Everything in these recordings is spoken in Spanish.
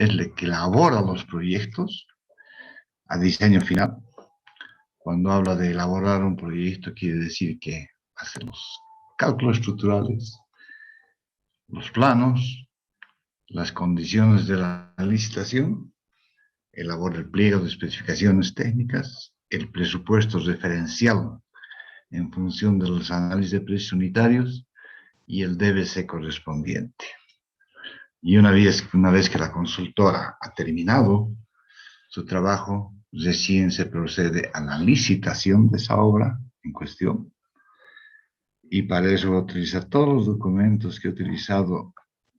es el que elabora los proyectos a diseño final. Cuando habla de elaborar un proyecto, quiere decir que hace los cálculos estructurales, los planos, las condiciones de la licitación, elabora el pliego de especificaciones técnicas, el presupuesto referencial en función de los análisis de precios unitarios y el DBC correspondiente. Y una vez que la consultora ha terminado su trabajo, recién se procede a la licitación de esa obra en cuestión. Y para eso va a utilizar todos los documentos que ha utilizado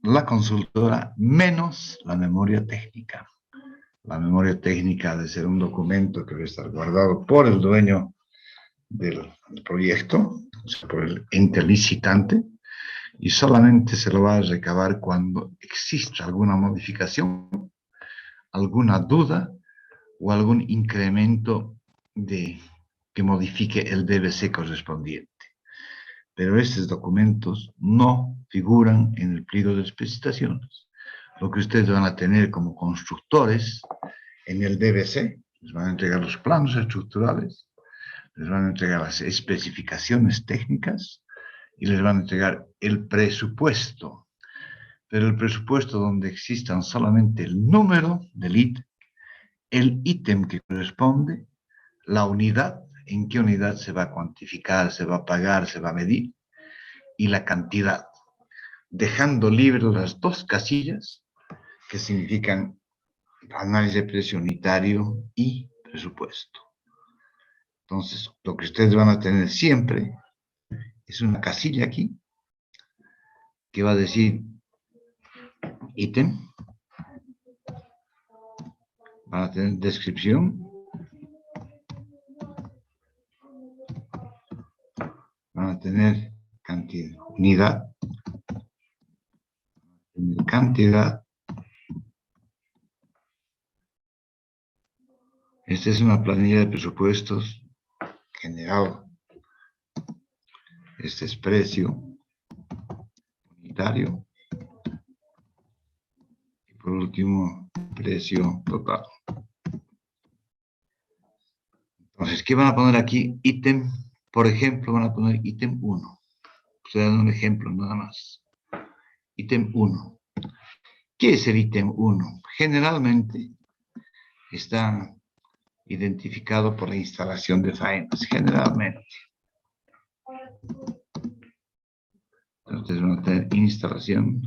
la consultora, menos la memoria técnica. La memoria técnica ha de ser un documento que debe estar guardado por el dueño del proyecto, o sea, por el ente licitante, y solamente se lo va a recabar cuando exista alguna modificación, alguna duda o algún incremento que modifique el DBC correspondiente. Pero estos documentos no figuran en el pliego de especificaciones. Lo que ustedes van a tener como constructores en el DBC, les van a entregar los planos estructurales, les van a entregar las especificaciones técnicas y les van a entregar el presupuesto. Pero el presupuesto donde existan solamente el número del ítem, el ítem que corresponde, la unidad, en qué unidad se va a cuantificar, se va a pagar, se va a medir, y la cantidad, dejando libres las dos casillas que significan análisis de precio unitario y presupuesto. Entonces, lo que ustedes van a tener siempre es una casilla aquí que va a decir ítem, van a tener descripción, van a tener cantidad, unidad, cantidad. Esta es una planilla de presupuestos general. Este es precio unitario. Y por último, precio total. Entonces, ¿qué van a poner aquí? Ítem, por ejemplo, van a poner ítem 1. Ustedes dan un ejemplo nada más. Ítem 1. ¿Qué es el ítem 1? Generalmente está identificado por la instalación de faenas, generalmente. Entonces van a tener instalación.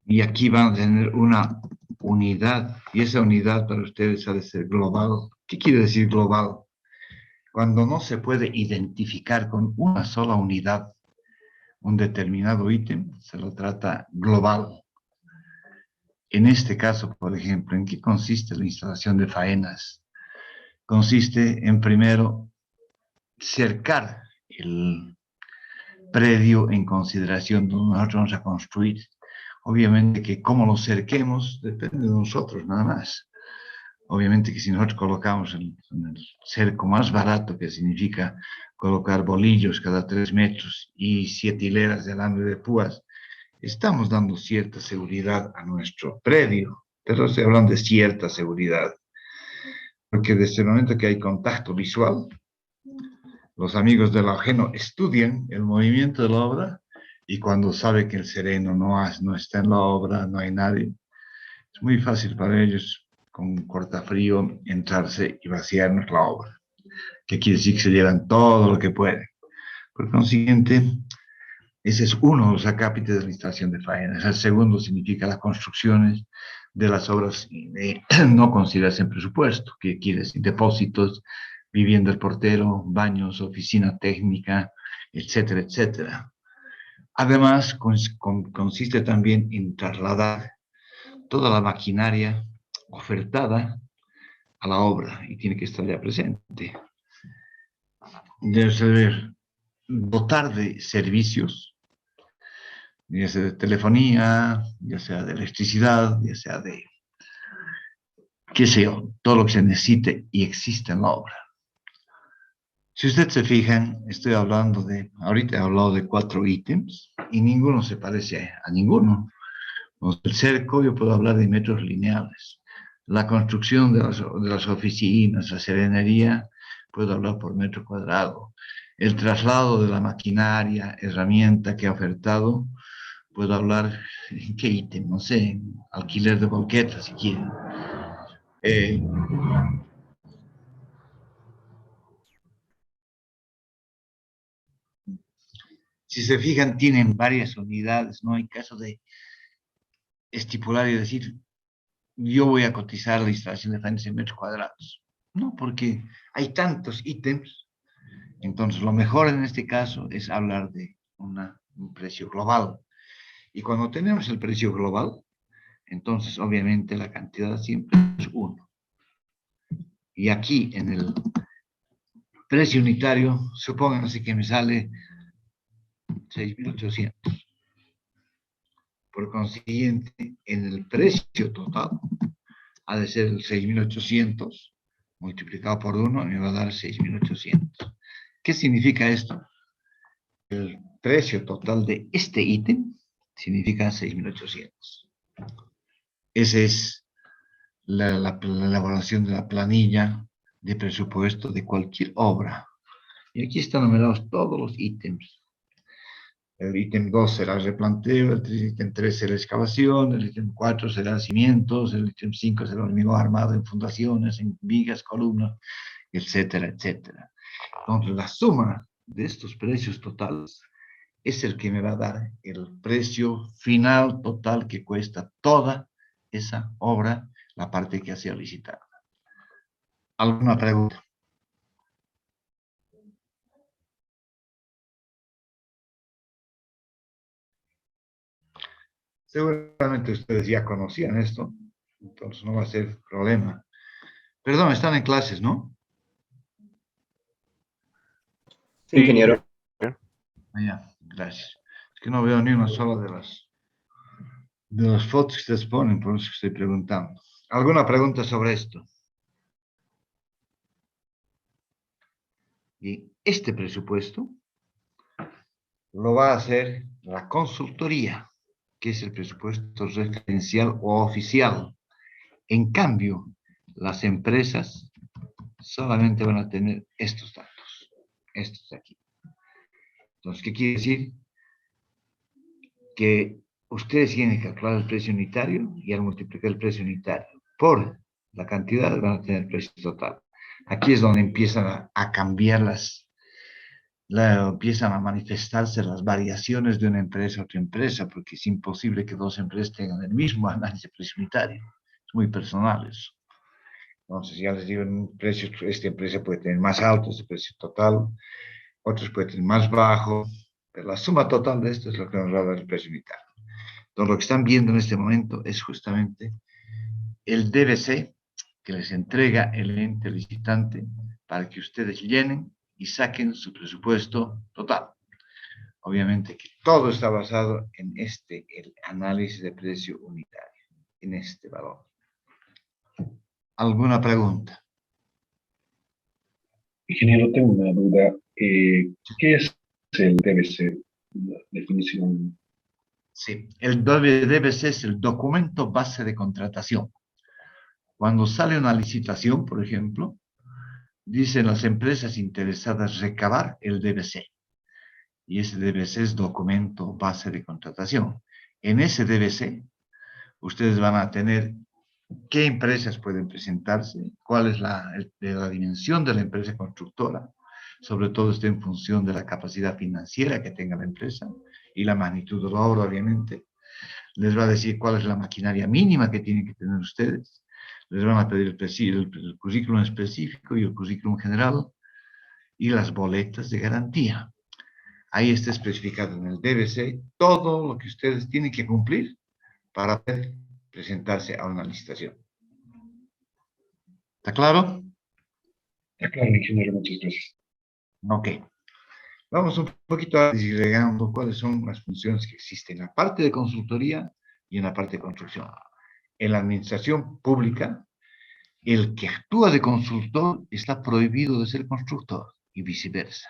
Y aquí van a tener una unidad, y esa unidad para ustedes ha de ser global. ¿Qué quiere decir global? Cuando no se puede identificar con una sola unidad un determinado ítem, se lo trata global. En este caso, por ejemplo, ¿en qué consiste la instalación de faenas? Consiste en, primero, cercar el predio en consideración donde nosotros vamos a construir. Obviamente que cómo lo cerquemos depende de nosotros, nada más. Obviamente que si nosotros colocamos en el cerco más barato, que significa colocar bolillos cada 3 metros y 7 hileras de alambre de púas, estamos dando cierta seguridad a nuestro predio, pero se hablan de cierta seguridad, porque desde el momento que hay contacto visual, los amigos del ajeno estudian el movimiento de la obra y cuando sabe que el sereno no está en la obra, no hay nadie, es muy fácil para ellos con cortafrío entrarse y vaciarnos la obra, que quiere decir que se llevan todo lo que pueden. Por consiguiente, ese es uno de los acápites de la instalación de faenas. El segundo significa las construcciones de las obras no consideradas en presupuesto, que quiere decir depósitos, vivienda del portero, baños, oficina técnica, etcétera, etcétera. Además, consiste también en trasladar toda la maquinaria ofertada a la obra y tiene que estar ya presente. Debe ser dotar de servicios, ya sea de telefonía, ya sea de electricidad, ya sea de, qué sé yo, todo lo que se necesite y existe en la obra. Si usted se fijan, ahorita he hablado de 4 ítems y ninguno se parece a ninguno. El cerco, yo puedo hablar de metros lineales. La construcción de las oficinas, la serenería, puedo hablar por metro cuadrado. El traslado de la maquinaria, herramienta que ha ofertado, puedo hablar en qué ítem, no sé, alquiler de volquetas si quieren. Eh, si se fijan, tienen varias unidades, no hay caso de estipular y decir, yo voy a cotizar la instalación de faenas en metros cuadrados. No, porque hay tantos ítems. Entonces, lo mejor en este caso es hablar de un precio global. Y cuando tenemos el precio global, entonces obviamente la cantidad siempre es 1. Y aquí en el precio unitario, supónganse que me sale 6.800. Por consiguiente, en el precio total ha de ser el 6.800 multiplicado por 1 me va a dar 6.800. ¿Qué significa esto? El precio total de este ítem significa 6.800. Esa es la elaboración de la planilla de presupuesto de cualquier obra. Y aquí están numerados todos los ítems. El ítem 2 será el replanteo, el ítem 3 será excavación, el ítem 4 será cimientos, el ítem 5 será hormigón armado en fundaciones, en vigas, columnas, etcétera, etcétera. Entonces, la suma de estos precios totales es el que me va a dar el precio final total que cuesta toda esa obra, la parte que ha sido licitada. ¿Alguna pregunta? Seguramente ustedes ya conocían esto, entonces no va a ser problema. Perdón, están en clases, ¿no? Sí, ingeniero. Ya, gracias. Es que no veo ni una sola de las fotos que ustedes ponen, por eso estoy preguntando. ¿Alguna pregunta sobre esto? Y este presupuesto lo va a hacer la consultoría, que es el presupuesto referencial o oficial. En cambio, las empresas solamente van a tener estos datos, estos de aquí. Entonces, ¿qué quiere decir? Que ustedes tienen que calcular el precio unitario y al multiplicar el precio unitario por la cantidad van a tener el precio total. Aquí es donde empiezan a cambiar empiezan a manifestarse las variaciones de una empresa a otra empresa, porque es imposible que 2 empresas tengan el mismo análisis de precio unitario. Es muy personal eso. Entonces, ya les digo, en un precio, esta empresa puede tener más alto ese precio total, otros pueden tener más bajo, pero la suma total de esto es lo que nos va a dar el precio unitario. Entonces, lo que están viendo en este momento es justamente el DBC que les entrega el ente licitante para que ustedes llenen y saquen su presupuesto total. Obviamente que todo está basado en el análisis de precio unitario, en este valor. ¿Alguna pregunta? Ingeniero, tengo una duda. ¿Qué es el DBC? La definición. Sí, el DBC es el documento base de contratación. Cuando sale una licitación, por ejemplo, dicen las empresas interesadas recabar el DBC. Y ese DBC es documento base de contratación. En ese DBC, ustedes van a tener qué empresas pueden presentarse, cuál es la dimensión de la empresa constructora, sobre todo esto en función de la capacidad financiera que tenga la empresa y la magnitud de la obra, obviamente. Les va a decir cuál es la maquinaria mínima que tienen que tener ustedes. Les van a pedir el currículum específico y el currículum general y las boletas de garantía. Ahí está especificado en el DBC todo lo que ustedes tienen que cumplir para presentarse a una licitación. ¿Está claro? Está claro, ingeniero, muchas gracias. Ok. Vamos un poquito a disgregando cuáles son las funciones que existen en la parte de consultoría y en la parte de construcción. En la administración pública, el que actúa de consultor está prohibido de ser constructor. y viceversa.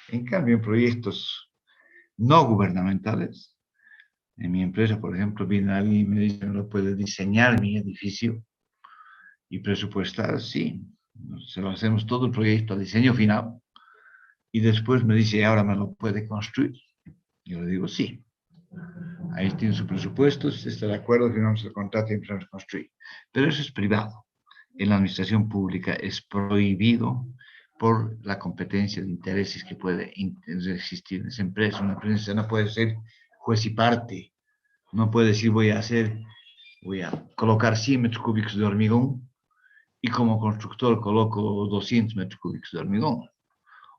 En cambio, en proyectos no gubernamentales, en mi empresa, por ejemplo, viene alguien y me dice, ¿no puede diseñar mi edificio y presupuestar? Sí, se lo hacemos todo el proyecto a diseño final y después me dice, ¿ahora me lo puede construir? Yo le digo, sí. Ahí tiene su presupuesto, si está de acuerdo, firmamos el contrato y empezamos a construir. Pero eso es privado. En la administración pública es prohibido por la competencia de intereses que puede existir en esa empresa. Una empresa no puede ser juez y parte. No puede decir voy a colocar 100 metros cúbicos de hormigón y como constructor coloco 200 metros cúbicos de hormigón.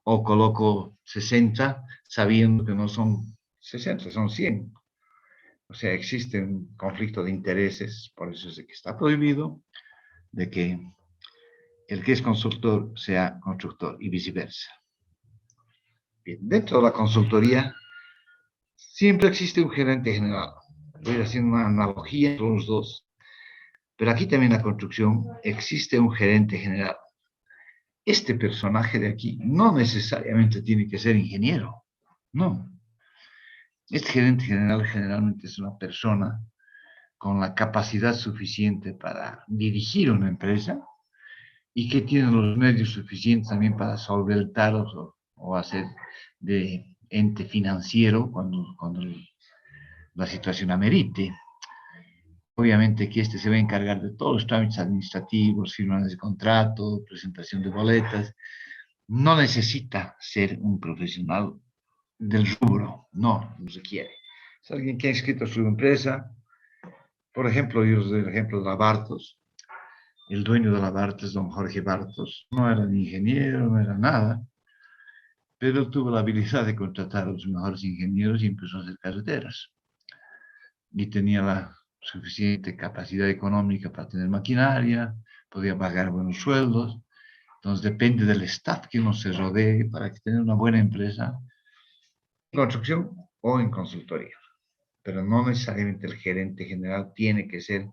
O coloco 60 sabiendo que no son 60, son 100. O sea, existe un conflicto de intereses, por eso es de que está prohibido de que el que es consultor sea constructor y viceversa. Bien, dentro de la consultoría siempre existe un gerente general. Voy haciendo una analogía entre los dos, pero aquí también en la construcción existe un gerente general. Este personaje de aquí no necesariamente tiene que ser ingeniero, no. Este gerente general generalmente es una persona con la capacidad suficiente para dirigir una empresa y que tiene los medios suficientes también para solventar o hacer de ente financiero cuando la situación amerite. Obviamente que este se va a encargar de todos los trámites administrativos, firmas de contrato, presentación de boletas. No necesita ser un profesional del rubro, no requiere. Es alguien que ha inscrito su empresa. Por ejemplo, yo os doy el ejemplo de la Bartos. El dueño de la Bartos, don Jorge Bartos, no era ni ingeniero, no era nada, pero tuvo la habilidad de contratar a los mejores ingenieros y empezó a hacer carreteras. Y tenía la suficiente capacidad económica para tener maquinaria, podía pagar buenos sueldos. Entonces depende del staff que uno se rodee para tener una buena empresa en construcción o en consultoría. Pero no necesariamente el gerente general tiene que ser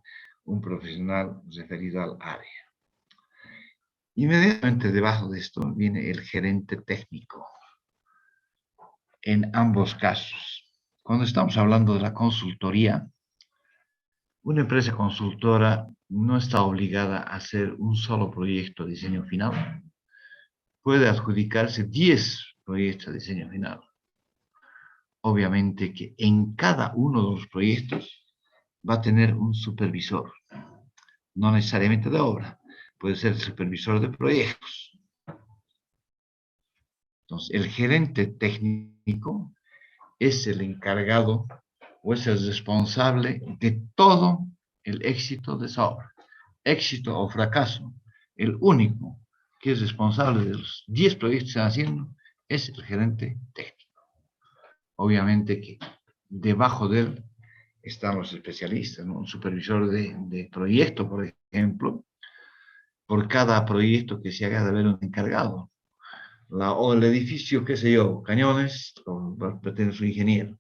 un profesional referido al área. Inmediatamente debajo de esto viene el gerente técnico. En ambos casos, cuando estamos hablando de la consultoría, una empresa consultora no está obligada a hacer un solo proyecto de diseño final. Puede adjudicarse 10 proyectos de diseño final. Obviamente que en cada uno de los proyectos va a tener un supervisor, no necesariamente de obra, puede ser el supervisor de proyectos. Entonces, el gerente técnico es el encargado o es el responsable de todo el éxito de esa obra. Éxito o fracaso, el único que es responsable de los 10 proyectos que están haciendo es el gerente técnico. Obviamente que debajo de él están los especialistas, ¿no? Un supervisor de proyecto, por ejemplo, por cada proyecto que se haga de haber un encargado. O el edificio, qué sé yo, Cañones, pertenece a un ingeniero,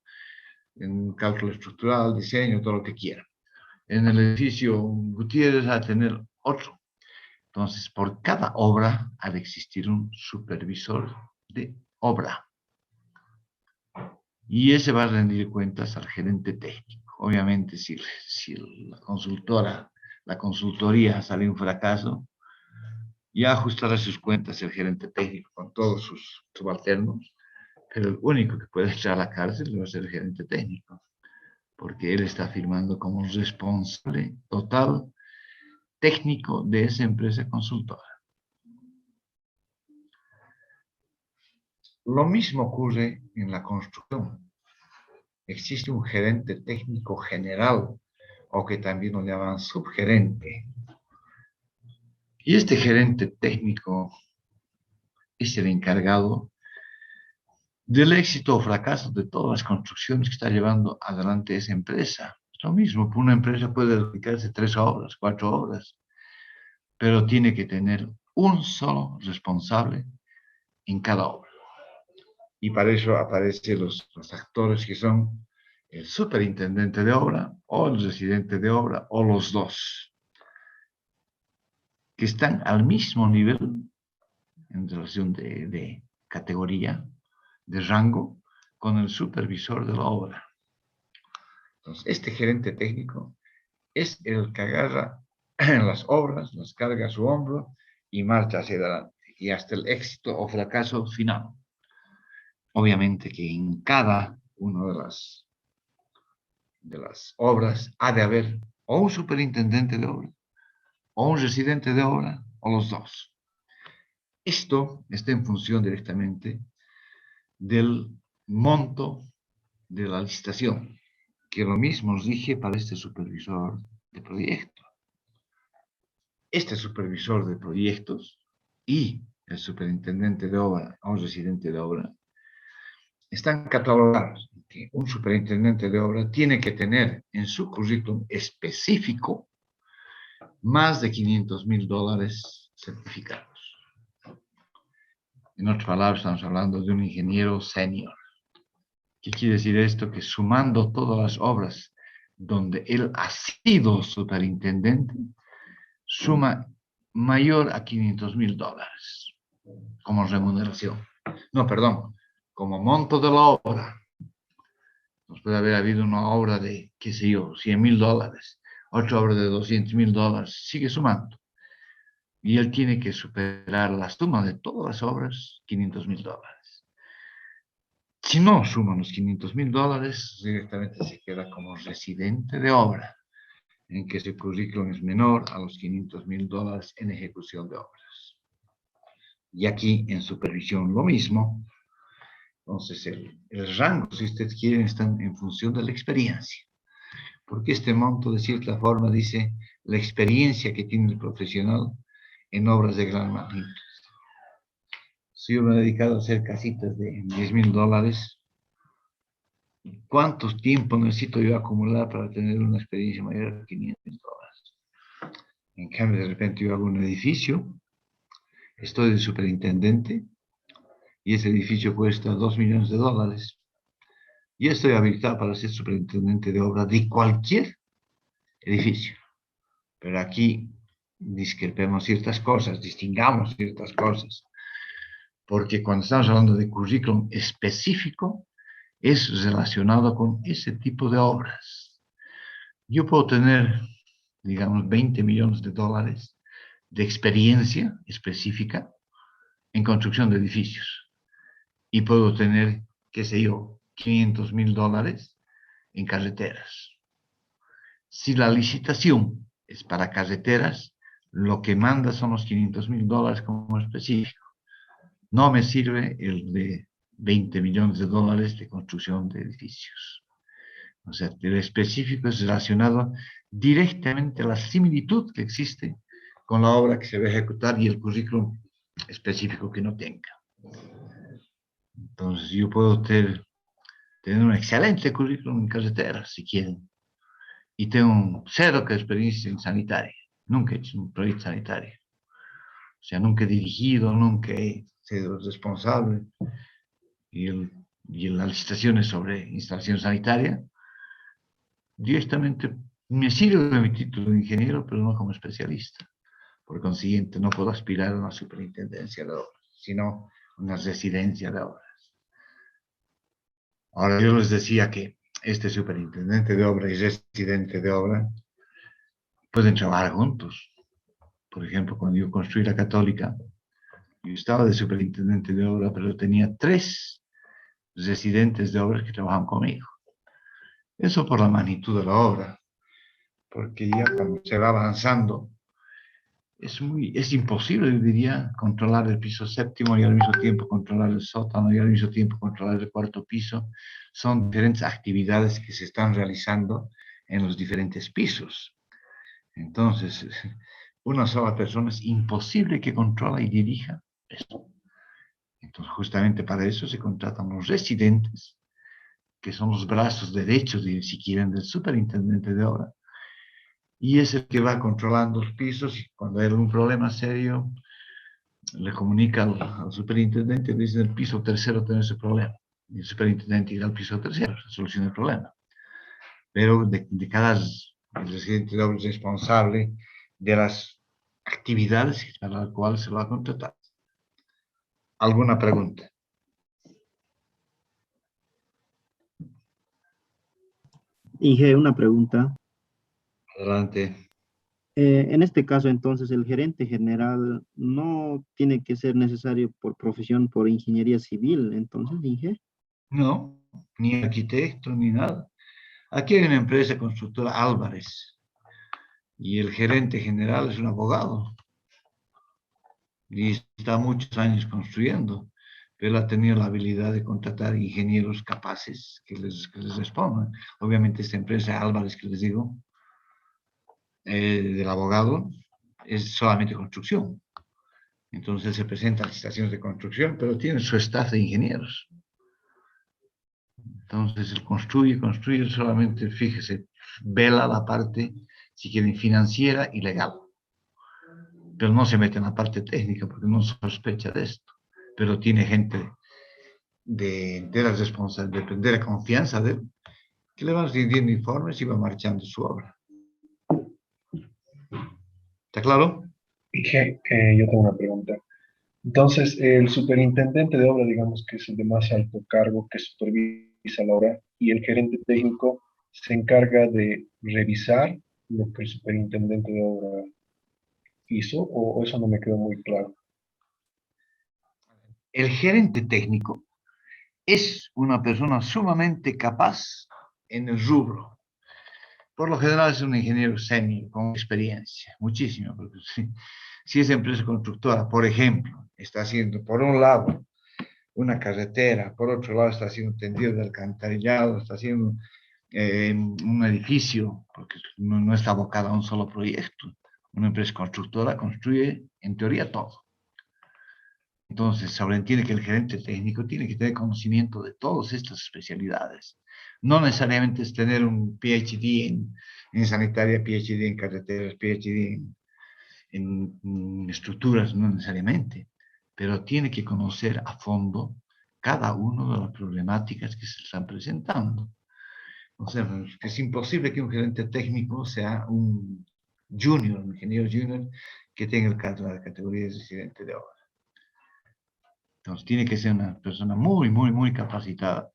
en cálculo estructural, diseño, todo lo que quiera. En el edificio Gutiérrez va a tener otro. Entonces, por cada obra ha de existir un supervisor de obra. Y ese va a rendir cuentas al gerente técnico. Obviamente, si la consultoría sale un fracaso, ya ajustará sus cuentas el gerente técnico con todos sus subalternos, pero el único que puede entrar a la cárcel va a ser el gerente técnico, porque él está firmando como responsable total técnico de esa empresa consultora. Lo mismo ocurre en la construcción. Existe un gerente técnico general, o que también lo llaman subgerente. Y este gerente técnico es el encargado del éxito o fracaso de todas las construcciones que está llevando adelante esa empresa. Es lo mismo, una empresa puede dedicarse 3 obras, 4 obras, pero tiene que tener un solo responsable en cada obra. Y para eso aparecen los actores que son el superintendente de obra o el residente de obra o los dos, que están al mismo nivel en relación de categoría, de rango, con el supervisor de la obra. Entonces, este gerente técnico es el que agarra las obras, las carga a su hombro y marcha hacia adelante, y hasta el éxito o fracaso final. Obviamente que en cada una de las obras ha de haber o un superintendente de obra, o un residente de obra, o los dos. Esto está en función directamente del monto de la licitación, que lo mismo rige para este supervisor de proyecto. Este supervisor de proyectos y el superintendente de obra o un residente de obra están catalogados que un superintendente de obra tiene que tener en su currículum específico más de $500,000 certificados. En otras palabras, estamos hablando de un ingeniero senior. ¿Qué quiere decir esto? Que sumando todas las obras donde él ha sido superintendente, suma mayor a $500,000 como remuneración. No, perdón, como monto de la obra. Nos puede haber habido una obra de, qué sé yo, $100,000, otra obra de $200,000, sigue sumando. Y él tiene que superar la suma de todas las obras, $500,000. Si no suman los $500,000, directamente se queda como residente de obra, en que su currículum es menor a los $500,000 en ejecución de obras. Y aquí en supervisión lo mismo. Entonces el rango, si ustedes quieren, está en función de la experiencia. Porque este monto, de cierta forma, dice la experiencia que tiene el profesional en obras de gran magnitud. Si yo me he dedicado a hacer casitas de $10,000, ¿cuánto tiempo necesito yo acumular para tener una experiencia mayor de $500,000? En cambio, de repente yo hago un edificio, estoy de superintendente, y ese edificio cuesta $2,000,000. Y estoy habilitado para ser superintendente de obra de cualquier edificio. Pero aquí discrepemos ciertas cosas, distingamos ciertas cosas. Porque cuando estamos hablando de currículum específico, es relacionado con ese tipo de obras. Yo puedo tener, digamos, $20,000,000 de experiencia específica en construcción de edificios. Y puedo tener, qué sé yo, $500,000 en carreteras. Si la licitación es para carreteras, lo que manda son los $500,000 como específico. No me sirve el de $20,000,000 de construcción de edificios. O sea, el específico es relacionado directamente a la similitud que existe con la obra que se va a ejecutar y el currículum específico que no tenga. Entonces, yo puedo tener un excelente currículum en carreteras, si quieren, y tengo cero experiencia en sanitaria. Nunca he hecho un proyecto sanitario. O sea, nunca he dirigido, nunca he sido responsable. Y la licitación es sobre instalación sanitaria. Directamente me sirve mi título de ingeniero, pero no como especialista. Por consiguiente, no puedo aspirar a una superintendencia de obras, sino una residencia de obras. Ahora, yo les decía que este superintendente de obra y residente de obra pueden trabajar juntos. Por ejemplo, cuando yo construí la Católica, yo estaba de superintendente de obra, pero tenía 3 residentes de obra que trabajaban conmigo. Eso por la magnitud de la obra, porque ya cuando se va avanzando, es imposible, yo diría, controlar el piso séptimo y al mismo tiempo controlar el sótano y al mismo tiempo controlar el cuarto piso. Son diferentes actividades que se están realizando en los diferentes pisos. Entonces, una sola persona es imposible que controle y dirija esto. Entonces, justamente para eso se contratan los residentes, que son los brazos derechos, si quieren, del superintendente de obra, y es el que va controlando los pisos, y cuando hay algún problema serio, le comunica al superintendente, le dice: el piso tercero tiene ese problema, y el superintendente irá al piso tercero, soluciona el problema. Pero de cada residente de obra es responsable de las actividades para las cuales se va a contratar. ¿Alguna pregunta? Inge, una pregunta. Adelante. En este caso, entonces, el gerente general no tiene que ser necesario por profesión, por ingeniería civil, entonces, Inge. No, ni arquitecto, ni nada. Aquí hay una empresa constructora Álvarez y el gerente general es un abogado y está muchos años construyendo, pero ha tenido la habilidad de contratar ingenieros capaces que les respondan. Obviamente esta empresa Álvarez que les digo, del abogado, es solamente construcción. Entonces se presentan licitaciones de construcción, pero tiene su staff de ingenieros. Entonces él construye solamente, fíjese, vela la parte, si quieren, financiera y legal. Pero no se mete en la parte técnica porque no sospecha de esto. Pero tiene gente de la responsabilidad, de la confianza de él, que le van rindiendo informes y va marchando su obra. ¿Está claro? Dije, yo tengo una pregunta. Entonces, el superintendente de obra, digamos que es el de más alto cargo que supervisa la obra, y el gerente técnico se encarga de revisar lo que el superintendente de obra hizo, o eso no me quedó muy claro. El gerente técnico es una persona sumamente capaz en el rubro. Por lo general es un ingeniero senior con experiencia, muchísimo, porque si esa empresa constructora, por ejemplo, está haciendo por un lado una carretera, por otro lado está haciendo un tendido de alcantarillado, está haciendo un edificio, porque no está abocada a un solo proyecto. Una empresa constructora construye, en teoría, todo. Entonces, sobreentiende que el gerente técnico tiene que tener conocimiento de todas estas especialidades. No necesariamente es tener un PhD en sanitaria, PhD en carreteras, PhD en estructuras, no necesariamente, pero tiene que conocer a fondo cada una de las problemáticas que se están presentando. O sea, es imposible que un gerente técnico sea un junior, un ingeniero junior, que tenga la categoría de residente de obra. Entonces, tiene que ser una persona muy, muy, muy capacitada,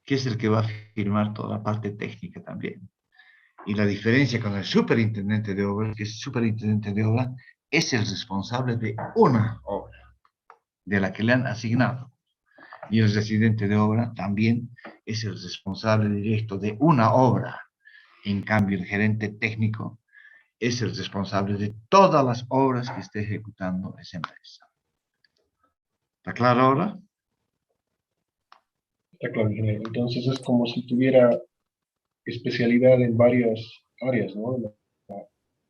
que es el que va a firmar toda la parte técnica también. Y la diferencia con el superintendente de obra, que el superintendente de obra es el responsable de una obra, de la que le han asignado. Y el residente de obra también es el responsable directo de una obra. En cambio, el gerente técnico es el responsable de todas las obras que esté ejecutando esa empresa. ¿Está claro ahora? Está claro, ingeniero. Entonces es como si tuviera especialidad en varias áreas, ¿no? De la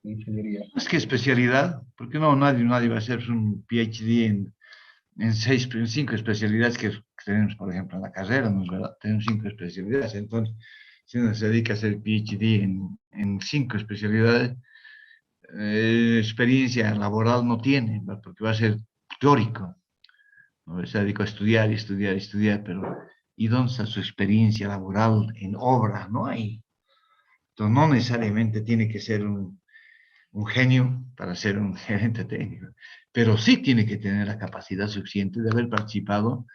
ingeniería. Es que especialidad, porque no, nadie va a hacer un PhD en 5 especialidades que tenemos, por ejemplo, en la carrera, ¿no es verdad? Tenemos 5 especialidades, entonces, si uno se dedica a hacer PhD en 5 especialidades, experiencia laboral no tiene, ¿verdad? Porque va a ser teórico, ¿no? Se dedica a estudiar y estudiar y estudiar, pero ¿y dónde está su experiencia laboral en obra? No hay. Entonces, no necesariamente tiene que ser un genio para ser un gerente técnico, pero sí tiene que tener la capacidad suficiente de haber participado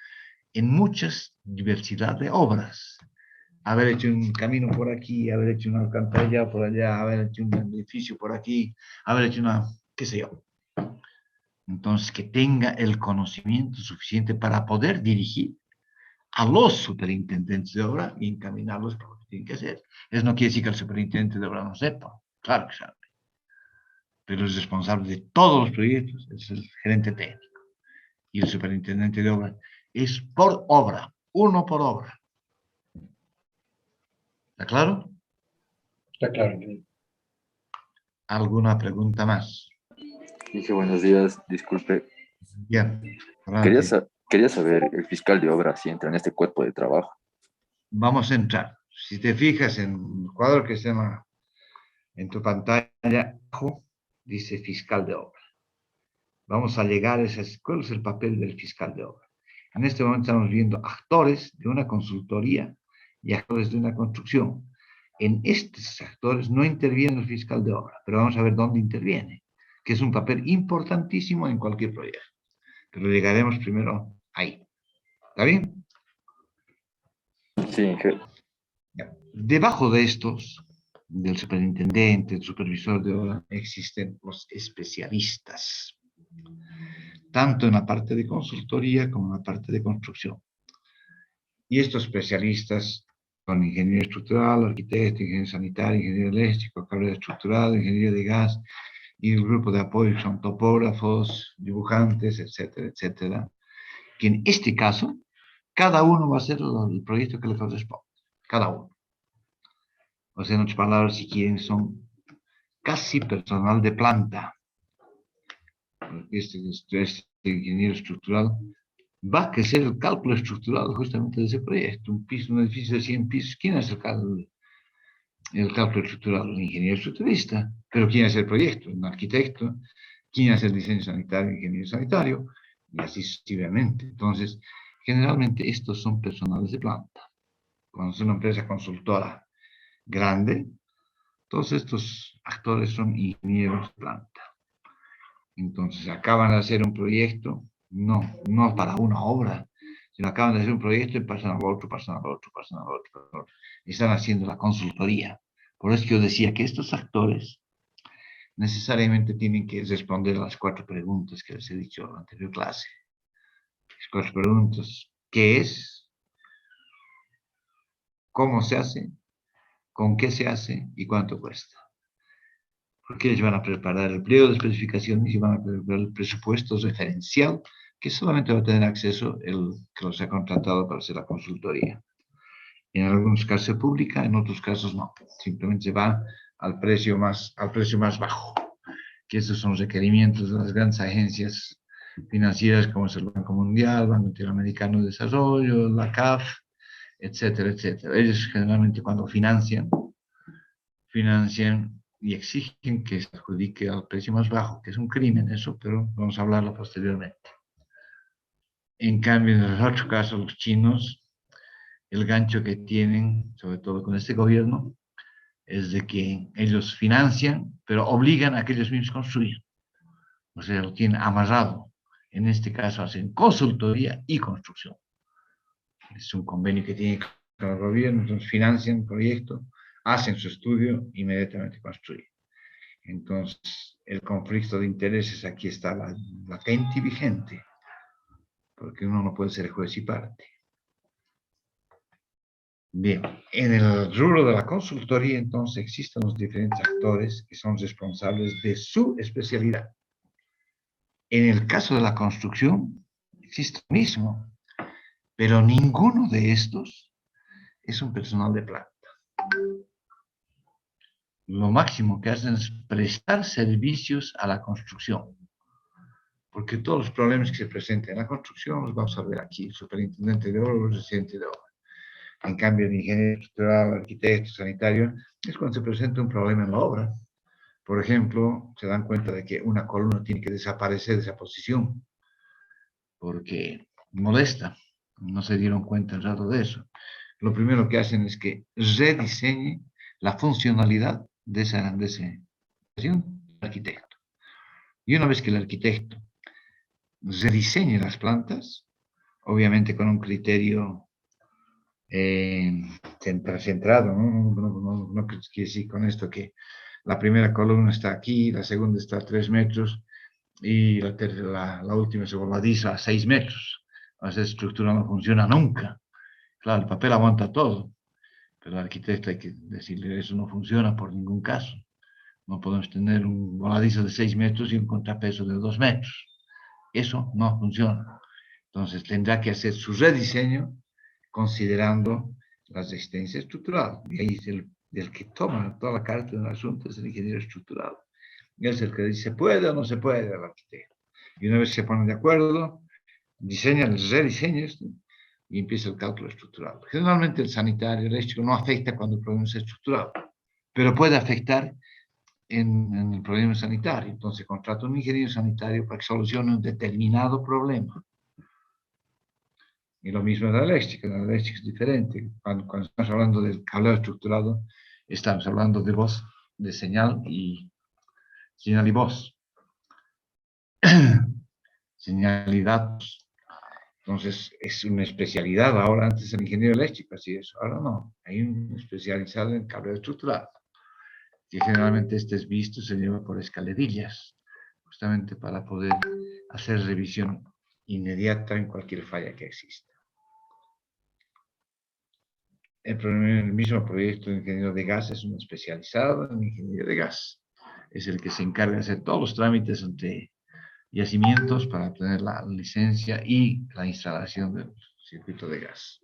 en muchas diversidad de obras. Haber hecho un camino por aquí, haber hecho una alcantarilla por allá, haber hecho un edificio por aquí, haber hecho una, qué sé yo. Entonces, que tenga el conocimiento suficiente para poder dirigir a los superintendentes de obra y encaminarlos por lo que tienen que hacer. Eso no quiere decir que el superintendente de obra no sepa, claro que sabe, pero el responsable de todos los proyectos es el gerente técnico. Y el superintendente de obra es por obra, uno por obra. ¿Está claro? Está claro, ingeniero. ¿Alguna pregunta más? Dije buenos días, disculpe. Bien, Quería, adelante. quería saber, ¿el fiscal de obra si entra en este cuerpo de trabajo? Vamos a entrar. Si te fijas en el cuadro que se llama en tu pantalla, dice fiscal de obra. Vamos a llegar a ese. ¿Cuál es el papel del fiscal de obra? En este momento estamos viendo actores de una consultoría y actores de una construcción. En estos actores no interviene el fiscal de obra, pero vamos a ver dónde interviene, que es un papel importantísimo en cualquier proyecto. Pero llegaremos primero ahí. ¿Está bien? Sí, Ya. Debajo de estos, del superintendente, del supervisor de obra, existen los especialistas, tanto en la parte de consultoría como en la parte de construcción. Y estos especialistas son ingeniero estructural, arquitecto, ingeniero sanitario, ingeniero eléctrico, cableado estructurado, ingeniero de gas, y el grupo de apoyo son topógrafos, dibujantes, etcétera, etcétera. Que en este caso, cada uno va a hacer el proyecto que le corresponde, cada uno. O sea, en otras palabras, si quieren, son casi personal de planta. Este ingeniero estructural va a hacer el cálculo estructural justamente de ese proyecto. Un edificio de 100 pisos, ¿quién hace el cálculo estructural? El ingeniero estructurista. Pero ¿quién hace el proyecto? Un arquitecto. ¿Quién hace el diseño sanitario? El ingeniero sanitario. Y así sucesivamente. Entonces, generalmente estos son personales de planta. Cuando es una empresa consultora grande, todos estos actores son ingenieros de planta. Entonces, acaban de hacer un proyecto, no para una obra, sino acaban de hacer un proyecto y pasan al otro, pasan al otro, pasan al otro. Están haciendo la consultoría. Por eso yo decía que estos actores necesariamente tienen que responder a las 4 preguntas que les he dicho en la anterior clase. Las 4 preguntas: ¿qué es? ¿Cómo se hace? ¿Con qué se hace? ¿Y cuánto cuesta? Porque ellos van a preparar el pliego de especificaciones y van a preparar el presupuesto referencial que solamente va a tener acceso el que los ha contratado para hacer la consultoría. En algunos casos se publica, en otros casos no. Simplemente se va al precio más bajo, que esos son requerimientos de las grandes agencias financieras como es el Banco Mundial, Banco Interamericano de Desarrollo, la CAF, etcétera, etcétera. Ellos generalmente cuando financian y exigen que se adjudique al precio más bajo, que es un crimen eso, pero vamos a hablarlo posteriormente. En cambio, en los otros casos, los chinos, el gancho que tienen, sobre todo con este gobierno, es de que ellos financian, pero obligan a que ellos mismos construyan. O sea, lo tienen amarrado. En este caso hacen consultoría y construcción. Es un convenio que tienen con el gobierno, entonces financian el proyecto, hacen su estudio, inmediatamente construyen. Entonces, el conflicto de intereses aquí está latente y vigente, porque uno no puede ser juez y parte. Bien, en el rubro de la consultoría, entonces, existen los diferentes actores que son responsables de su especialidad. En el caso de la construcción, existe lo mismo, pero ninguno de estos es un personal de planta. Lo máximo que hacen es prestar servicios a la construcción, porque todos los problemas que se presenten en la construcción los vamos a ver aquí, el superintendente de obra, el residente de obra. En cambio, el ingeniero estructural, arquitecto, sanitario, es cuando se presenta un problema en la obra. Por ejemplo, se dan cuenta de que una columna tiene que desaparecer de esa posición, porque molesta. No se dieron cuenta el rato de eso. Lo primero que hacen es que rediseñe la funcionalidad de esa arquitecto. Y una vez que el arquitecto rediseñe las plantas, obviamente con un criterio centrado, no quiere decir con esto que la primera columna está aquí, la segunda está a 3 metros y la última se voladiza a 6 metros. Esa estructura no funciona nunca. Claro, el papel aguanta todo, pero al arquitecto hay que decirle eso no funciona por ningún caso. No podemos tener un voladizo de 6 metros y un contrapeso de 2 metros. Eso no funciona. Entonces tendrá que hacer su rediseño considerando la resistencia estructural. Y ahí es el que toma toda la carta del asunto, es el ingeniero estructural. Y es el que dice, ¿puede o no se puede el arquitecto? Y una vez se ponen de acuerdo, diseñan, rediseñan esto y empieza el cálculo estructural. Generalmente el sanitario, el eléctrico no afecta cuando el problema es estructural, pero puede afectar en el problema sanitario. Entonces contrata un ingeniero sanitario para que solucione un determinado problema. Y lo mismo en la eléctrica es diferente. Cuando estamos hablando del cableado estructurado, estamos hablando de voz, de señal y voz. Señal y datos. Entonces, es una especialidad ahora, antes el ingeniero eléctrico, así es, ahora no. Hay un especializado en cable estructural, que generalmente este es visto, se lleva por escalerillas, justamente para poder hacer revisión inmediata en cualquier falla que exista. El mismo proyecto de ingeniero de gas es un especializado en ingeniería de gas. Es el que se encarga de hacer todos los trámites entre yacimientos para obtener la licencia y la instalación del circuito de gas.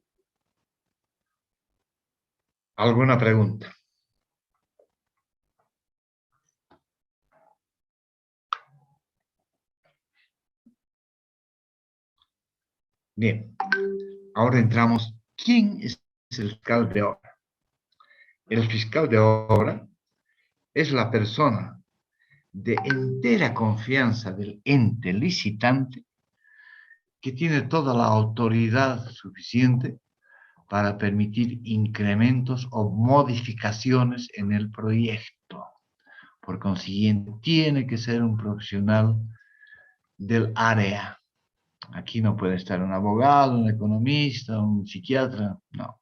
¿Alguna pregunta? Bien, ahora entramos. ¿Quién es el fiscal de obra? El fiscal de obra es la persona de entera confianza del ente licitante que tiene toda la autoridad suficiente para permitir incrementos o modificaciones en el proyecto. Por consiguiente, tiene que ser un profesional del área. Aquí no puede estar un abogado, un economista, un psiquiatra, no.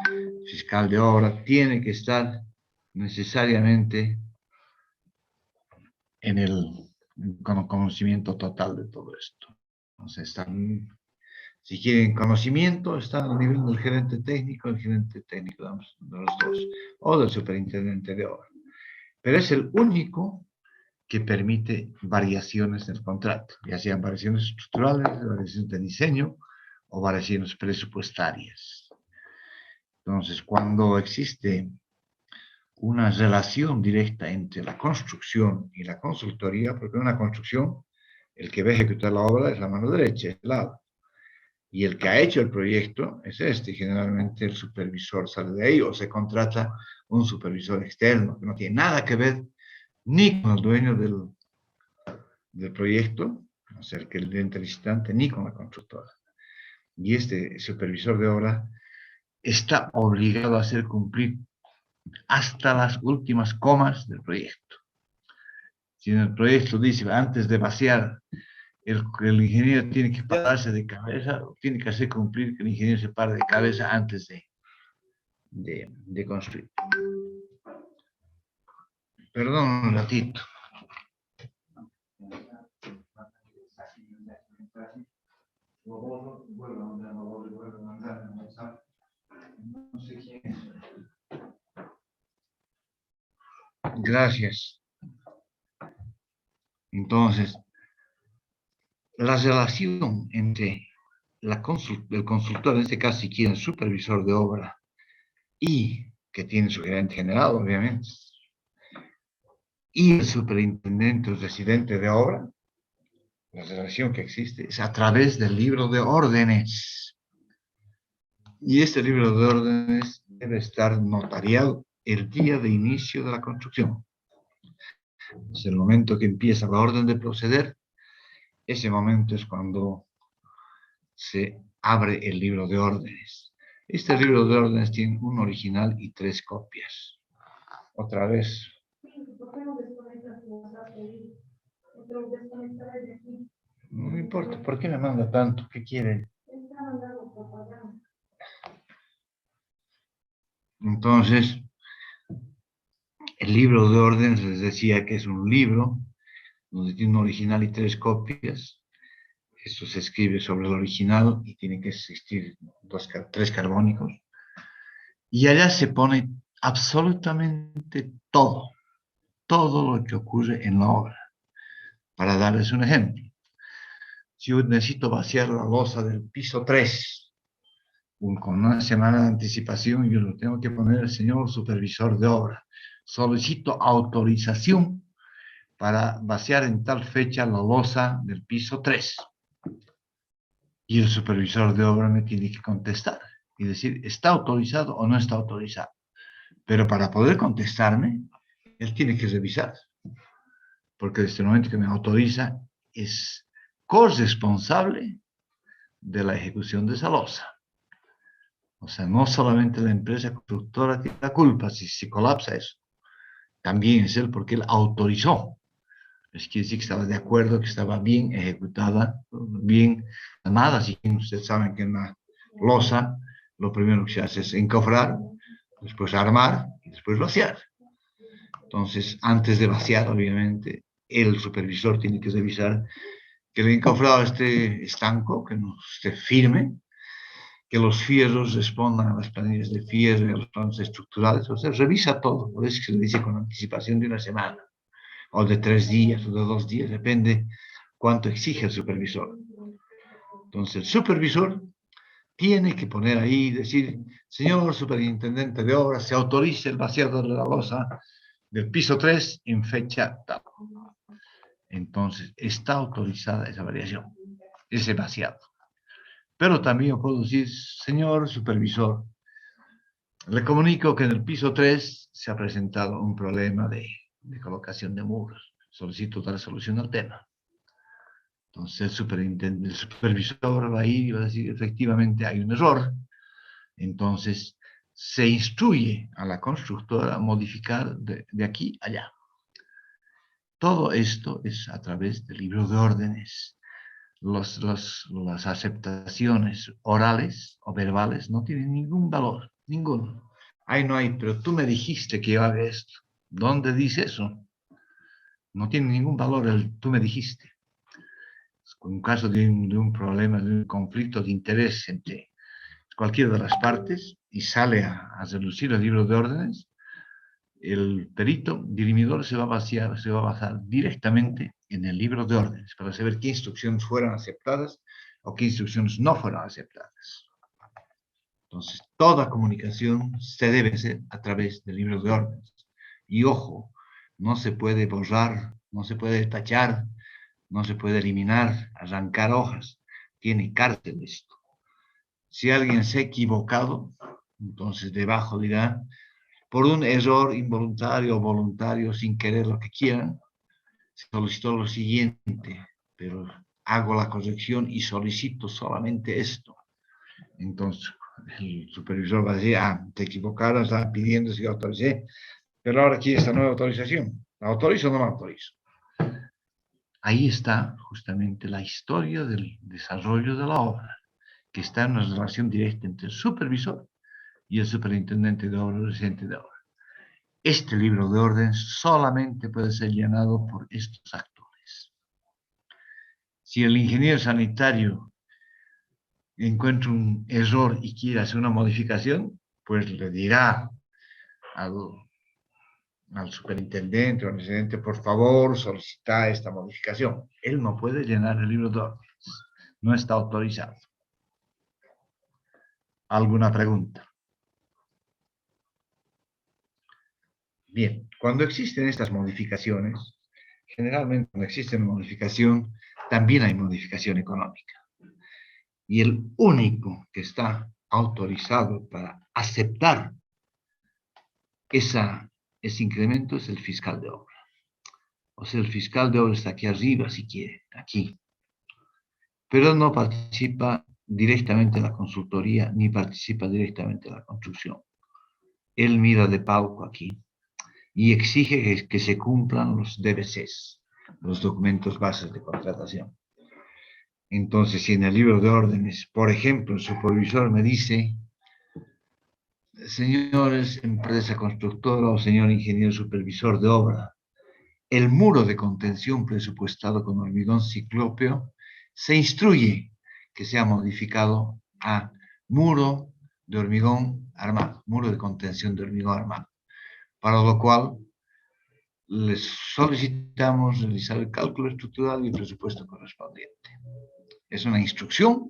El fiscal de obra tiene que estar necesariamente con conocimiento total de todo esto. Entonces, si quieren conocimiento, están al nivel del gerente técnico, el gerente técnico de los dos, o del superintendente de obra. Pero es el único que permite variaciones del contrato, ya sean variaciones estructurales, variaciones de diseño o variaciones presupuestarias. Entonces, cuando existe una relación directa entre la construcción y la consultoría, porque en una construcción, el que va a ejecutar la obra es la mano derecha, es el lado. Y el que ha hecho el proyecto es este, generalmente el supervisor sale de ahí o se contrata un supervisor externo que no tiene nada que ver ni con el dueño del proyecto, o sea, que el ente licitante, ni con la constructora. Y este supervisor de obra está obligado a hacer cumplir hasta las últimas comas del proyecto. Si en el proyecto dice, antes de vaciar, el ingeniero tiene que pararse de cabeza, tiene que hacer cumplir que el ingeniero se pare de cabeza antes de construir. Perdón un ratito. No sé quién es. Gracias. Entonces, la relación entre el consultor, en este caso, si quieren, supervisor de obra, y que tiene su gerente general, obviamente, y el superintendente o residente de obra, la relación que existe es a través del libro de órdenes. Y este libro de órdenes debe estar notariado el día de inicio de la construcción. Es el momento que empieza la orden de proceder. Ese momento es cuando se abre el libro de órdenes. Este libro de órdenes tiene un original y 3 copias. Otra vez. No me importa, ¿por qué me manda tanto? ¿Qué quiere? Entonces, el libro de órdenes les decía que es un libro donde tiene un original y 3 copias. Esto se escribe sobre el original y tiene que existir 3 carbónicos. Y allá se pone absolutamente todo lo que ocurre en la obra. Para darles un ejemplo, si yo necesito vaciar la losa del piso 3, con una semana de anticipación, yo lo tengo que poner al señor supervisor de obra. Solicito autorización para vaciar en tal fecha la losa del piso 3. Y el supervisor de obra me tiene que contestar y decir, ¿está autorizado o no está autorizado? Pero para poder contestarme, él tiene que revisar. Porque desde el momento que me autoriza, es corresponsable de la ejecución de esa losa. O sea, no solamente la empresa constructora tiene la culpa si se colapsa eso. También es él porque él autorizó. Es quiere decir que estaba de acuerdo, que estaba bien ejecutada, bien armada. Si ustedes saben que en la losa lo primero que se hace es encofrar, después armar y después vaciar. Entonces, antes de vaciar, obviamente, el supervisor tiene que revisar que el encofrado esté estanco, que no esté firme, que los fierros respondan a las planillas de fierro y a los planos estructurales. O sea, revisa todo. Por eso se le dice con anticipación de una semana, o de 3 días, o de 2 días, depende cuánto exige el supervisor. Entonces, el supervisor tiene que poner ahí, decir, señor superintendente de obras, se autoriza el vaciado de la losa del piso 3 en fecha tal. Entonces, está autorizada esa variación, ese vaciado. Pero también yo puedo decir, señor supervisor, le comunico que en el piso 3 se ha presentado un problema de colocación de muros. Solicito dar solución al tema. Entonces el supervisor va a ir y va a decir, efectivamente hay un error. Entonces se instruye a la constructora a modificar de aquí a allá. Todo esto es a través del libro de órdenes. Las aceptaciones orales o verbales no tienen ningún valor, ninguno. Ay, no hay, pero tú me dijiste que yo haga esto. ¿Dónde dice eso? No tiene ningún valor el tú me dijiste. En un caso de un problema, de un conflicto de interés entre cualquiera de las partes y sale a relucir el libro de órdenes, el perito dirimidor se va a basar directamente en el libro de órdenes para saber qué instrucciones fueron aceptadas o qué instrucciones no fueron aceptadas. Entonces, toda comunicación se debe hacer a través del libro de órdenes. Y ojo, no se puede borrar, no se puede tachar, no se puede eliminar, arrancar hojas. Tiene cárcel esto. Si alguien se ha equivocado, entonces debajo dirá, por un error involuntario o voluntario, sin querer lo que quieran, solicitó lo siguiente, pero hago la corrección y solicito solamente esto. Entonces, el supervisor va a decir, te equivocaron, estaban pidiendo si yo autoricé, pero ahora aquí esta nueva autorización. ¿La autorizo o no la autorizo? Ahí está justamente la historia del desarrollo de la obra, que está en una relación directa entre el supervisor y el superintendente de obra, el residente de obra. Este libro de orden solamente puede ser llenado por estos actores. Si el ingeniero sanitario encuentra un error y quiere hacer una modificación, pues le dirá al superintendente o al residente, por favor, solicita esta modificación. Él no puede llenar el libro de órdenes. No está autorizado. ¿Alguna pregunta? Bien, cuando existen estas modificaciones, generalmente cuando existe modificación, también hay modificación económica. Y el único que está autorizado para aceptar ese incremento es el fiscal de obra. O sea, el fiscal de obra está aquí arriba, si quiere, aquí. Pero no participa directamente en la consultoría, ni participa directamente en la construcción. Él mira de palco aquí y exige que se cumplan los DBCs, los documentos bases de contratación. Entonces, si en el libro de órdenes, por ejemplo, el supervisor me dice, señores empresa constructora o señor ingeniero supervisor de obra, el muro de contención presupuestado con hormigón ciclópeo se instruye que sea modificado a muro de hormigón armado, muro de contención de hormigón armado, para lo cual les solicitamos realizar el cálculo estructural y el presupuesto correspondiente. Es una instrucción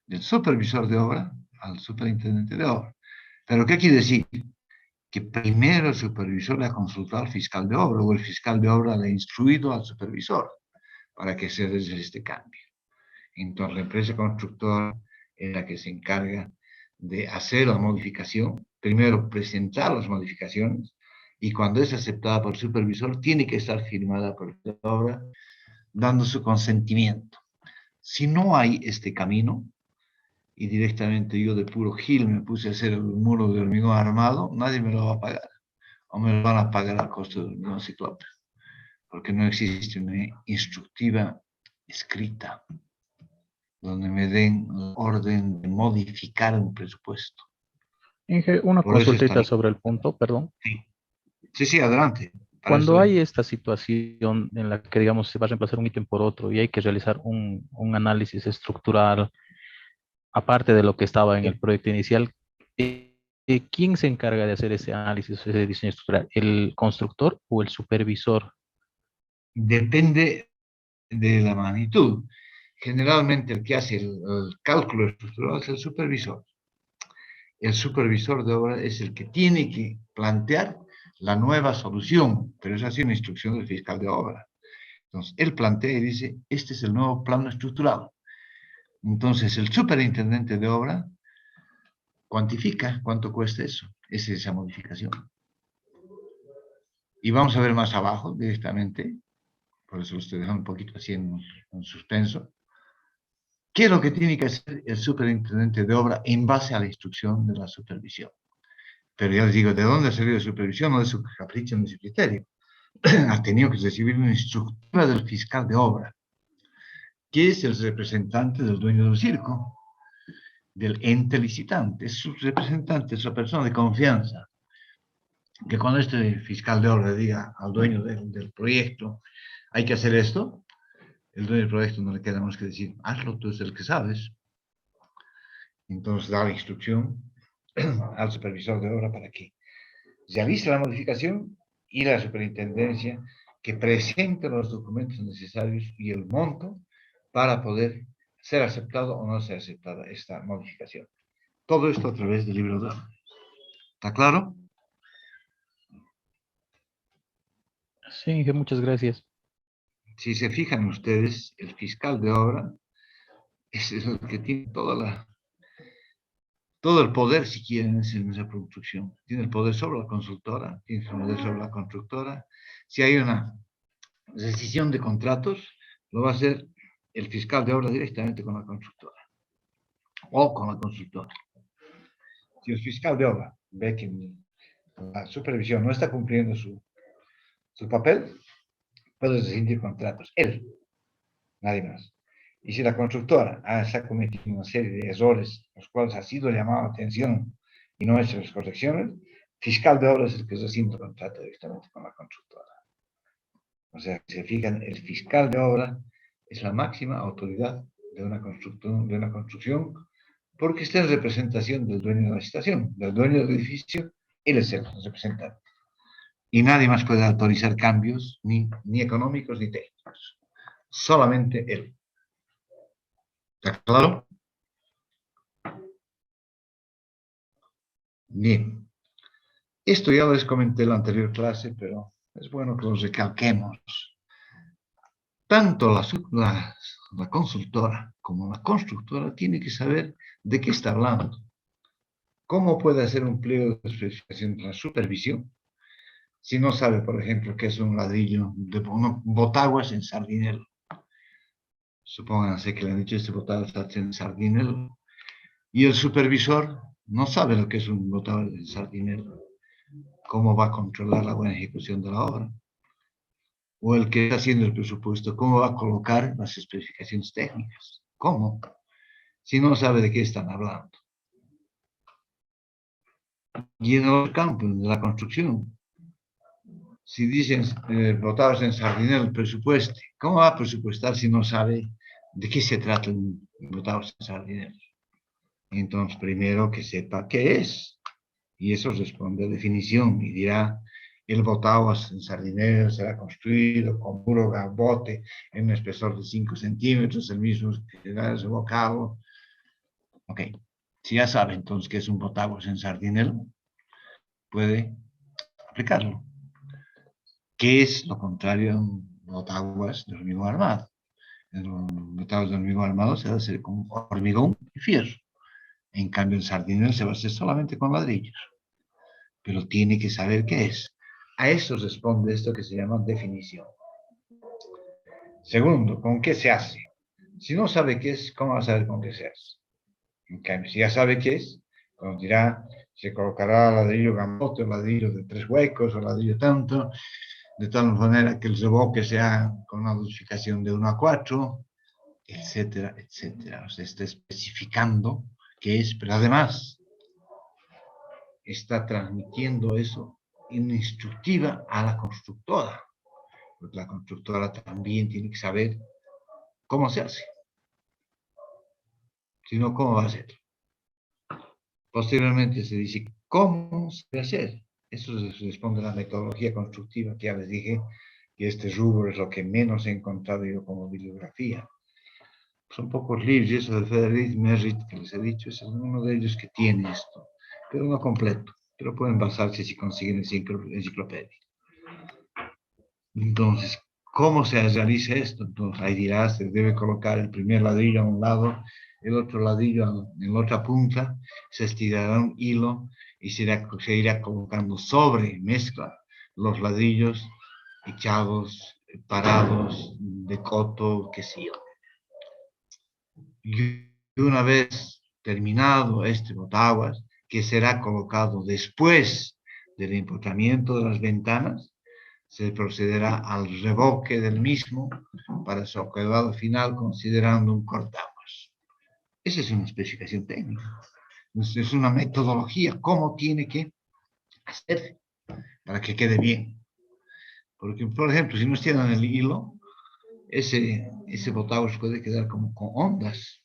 del supervisor de obra al superintendente de obra. ¿Pero qué quiere decir? Que primero el supervisor le ha consultado al fiscal de obra o el fiscal de obra le ha instruido al supervisor para que se realice este cambio. Entonces la empresa constructora es la que se encarga de hacer la modificación, primero presentar las modificaciones y cuando es aceptada por el supervisor tiene que estar firmada por la obra dando su consentimiento. Si no hay este camino, y directamente yo de puro gil me puse a hacer el muro de hormigón armado, nadie me lo va a pagar. O me lo van a pagar al costo del hormigón ciclópeo. Porque no existe una instructiva escrita donde me den orden de modificar un presupuesto. Inge, una Por eso está consultita la... sobre el punto, perdón. Sí, sí, sí, adelante. Para Cuando eso, hay esta situación en la que, digamos, se va a reemplazar un ítem por otro y hay que realizar un análisis estructural, aparte de lo que estaba en el proyecto inicial, ¿quién se encarga de hacer ese análisis, ese diseño estructural? ¿El constructor o el supervisor? depende de la magnitud. Generalmente el que hace el cálculo estructural es el supervisor. El supervisor de obra es el que tiene que plantear la nueva solución, pero es así una instrucción del fiscal de obra. Entonces, él plantea y dice, este es el nuevo plano estructural. Entonces, el superintendente de obra cuantifica cuánto cuesta eso, es esa modificación. Y vamos a ver más abajo directamente, por eso lo estoy dejando un poquito así en suspenso. ¿Qué es lo que tiene que hacer el superintendente de obra en base a la instrucción de la supervisión? Pero ya les digo, ¿de dónde ha salido la supervisión? No de su capricho ni de su criterio. Ha tenido que recibir una instructiva del fiscal de obra, que es el representante del dueño del circo, del ente licitante, es su representante, es la persona de confianza. Que cuando este fiscal de obra diga al dueño del proyecto, hay que hacer esto, el dueño del proyecto no le queda más que decir, hazlo, tú eres el que sabes. Entonces da la instrucción al supervisor de obra para que realice la modificación y la superintendencia que presente los documentos necesarios y el monto para poder ser aceptado o no ser aceptada esta modificación. Todo esto a través del libro 2. ¿Está claro? Sí, Inge, muchas gracias. Si se fijan ustedes, el fiscal de obra es el que tiene todo el poder, si quieren, en esa producción. Tiene el poder sobre la consultora, tiene el poder sobre la constructora. Si hay una rescisión de contratos, lo va a hacer el fiscal de obra directamente con la constructora o con la consultora. Si el fiscal de obra ve que la supervisión no está cumpliendo su papel, puede rescindir contratos. Él, nadie más. Y si la constructora está cometiendo una serie de errores, los cuales ha sido llamado a atención y no ha hecho las correcciones, fiscal de obra es el que rescinde el contrato directamente con la constructora. O sea, si se fijan, el fiscal de obra es la máxima autoridad de una construcción porque está en representación del dueño de la licitación, del dueño del edificio, él es el representante. Y nadie más puede autorizar cambios, ni económicos ni técnicos. Solamente él. ¿Está claro? Bien. Esto ya les comenté en la anterior clase, pero es bueno que lo recalquemos. Tanto la consultora como la constructora tiene que saber de qué está hablando. ¿Cómo puede hacer un pliego de especificación de la supervisión si no sabe, por ejemplo, qué es un ladrillo de botaguas en Sardinelo? Supónganse que le han dicho este botaguas en Sardinelo y el supervisor no sabe lo que es un botaguas en Sardinelo. ¿Cómo va a controlar la buena ejecución de la obra? O el que está haciendo el presupuesto, ¿cómo va a colocar las especificaciones técnicas? ¿Cómo? Si no sabe de qué están hablando. Y en el campo de la construcción, si dicen votados en Sardinel el presupuesto, ¿cómo va a presupuestar si no sabe de qué se trata un votados en Sardinel? Entonces, primero que sepa qué es. Y eso responde a definición y dirá, el botaguas en Sardinel será construido con puro gambote en un espesor de 5 centímetros, el mismo que da ese bocado. Ok, si ya sabe entonces qué es un botaguas en Sardinel, puede aplicarlo. ¿Qué es lo contrario a un botaguas de hormigón armado? En los botaguas de hormigón armado se va a hacer con hormigón y fierro. En cambio, en Sardinel se va a hacer solamente con ladrillos. Pero tiene que saber qué es. A eso responde esto que se llama definición. Segundo, ¿con qué se hace? Si no sabe qué es, ¿cómo va a saber con qué se hace? En cambio, si ya sabe qué es, cuando dirá, se colocará ladrillo gambote, ladrillo de 3 huecos, o ladrillo tanto, de tal manera que el revoque sea con una dosificación de 1 a 4, etcétera, etcétera. O sea, está especificando qué es, pero además está transmitiendo eso en instructiva a la constructora, porque la constructora también tiene que saber cómo se hace, si no, ¿cómo va a ser? Posteriormente se dice cómo se debe hacer. Eso responde a la metodología constructiva que ya les dije, que este rubro es lo que menos he encontrado yo como bibliografía. Son pocos libros, y eso de Frederick Merritt que les he dicho, es uno de ellos que tiene esto, pero no completo, pero pueden basarse si consiguen enciclopedia. Entonces, ¿cómo se realiza esto? Entonces, ahí dirás, se debe colocar el primer ladrillo a un lado, el otro ladrillo en la otra punta, se estirará un hilo y se irá colocando sobre mezcla los ladrillos echados, parados, de coto, qué sé yo. Y una vez terminado este botaguas, que será colocado después del empotramiento de las ventanas, se procederá al revoque del mismo para su acabado final considerando un cortaguas. Esa es una especificación técnica. Es una metodología, cómo tiene que hacer para que quede bien. Porque, por ejemplo, si no estiran el hilo, ese botaguas puede quedar como con ondas.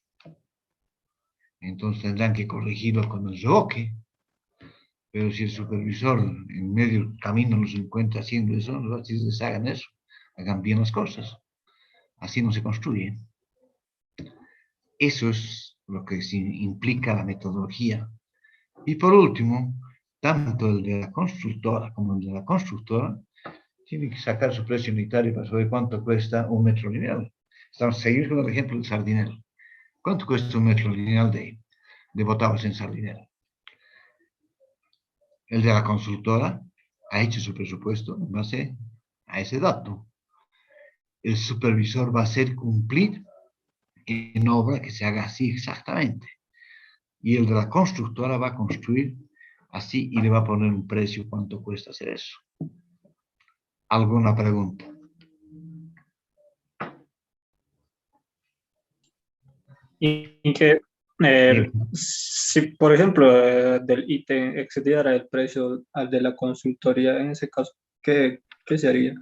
Entonces tendrán que corregirlo con el revoque. Pero si el supervisor en medio del camino los encuentra haciendo eso, los artistas hagan eso, hagan bien las cosas. Así no se construye. Eso es lo que implica la metodología. Y por último, tanto el de la constructora como el de la constructora tienen que sacar su precio unitario para saber cuánto cuesta un metro lineal. Seguir con el ejemplo del Sardinel. ¿Cuánto cuesta un metro lineal de botagas en Sardinel? El de la consultora ha hecho su presupuesto en base a ese dato. El supervisor va a hacer cumplir en obra que se haga así exactamente. Y el de la constructora va a construir así y le va a poner un precio cuánto cuesta hacer eso. ¿Alguna pregunta? Y que si, por ejemplo, del ítem excediera el precio al de la consultoría, en ese caso, ¿qué se haría?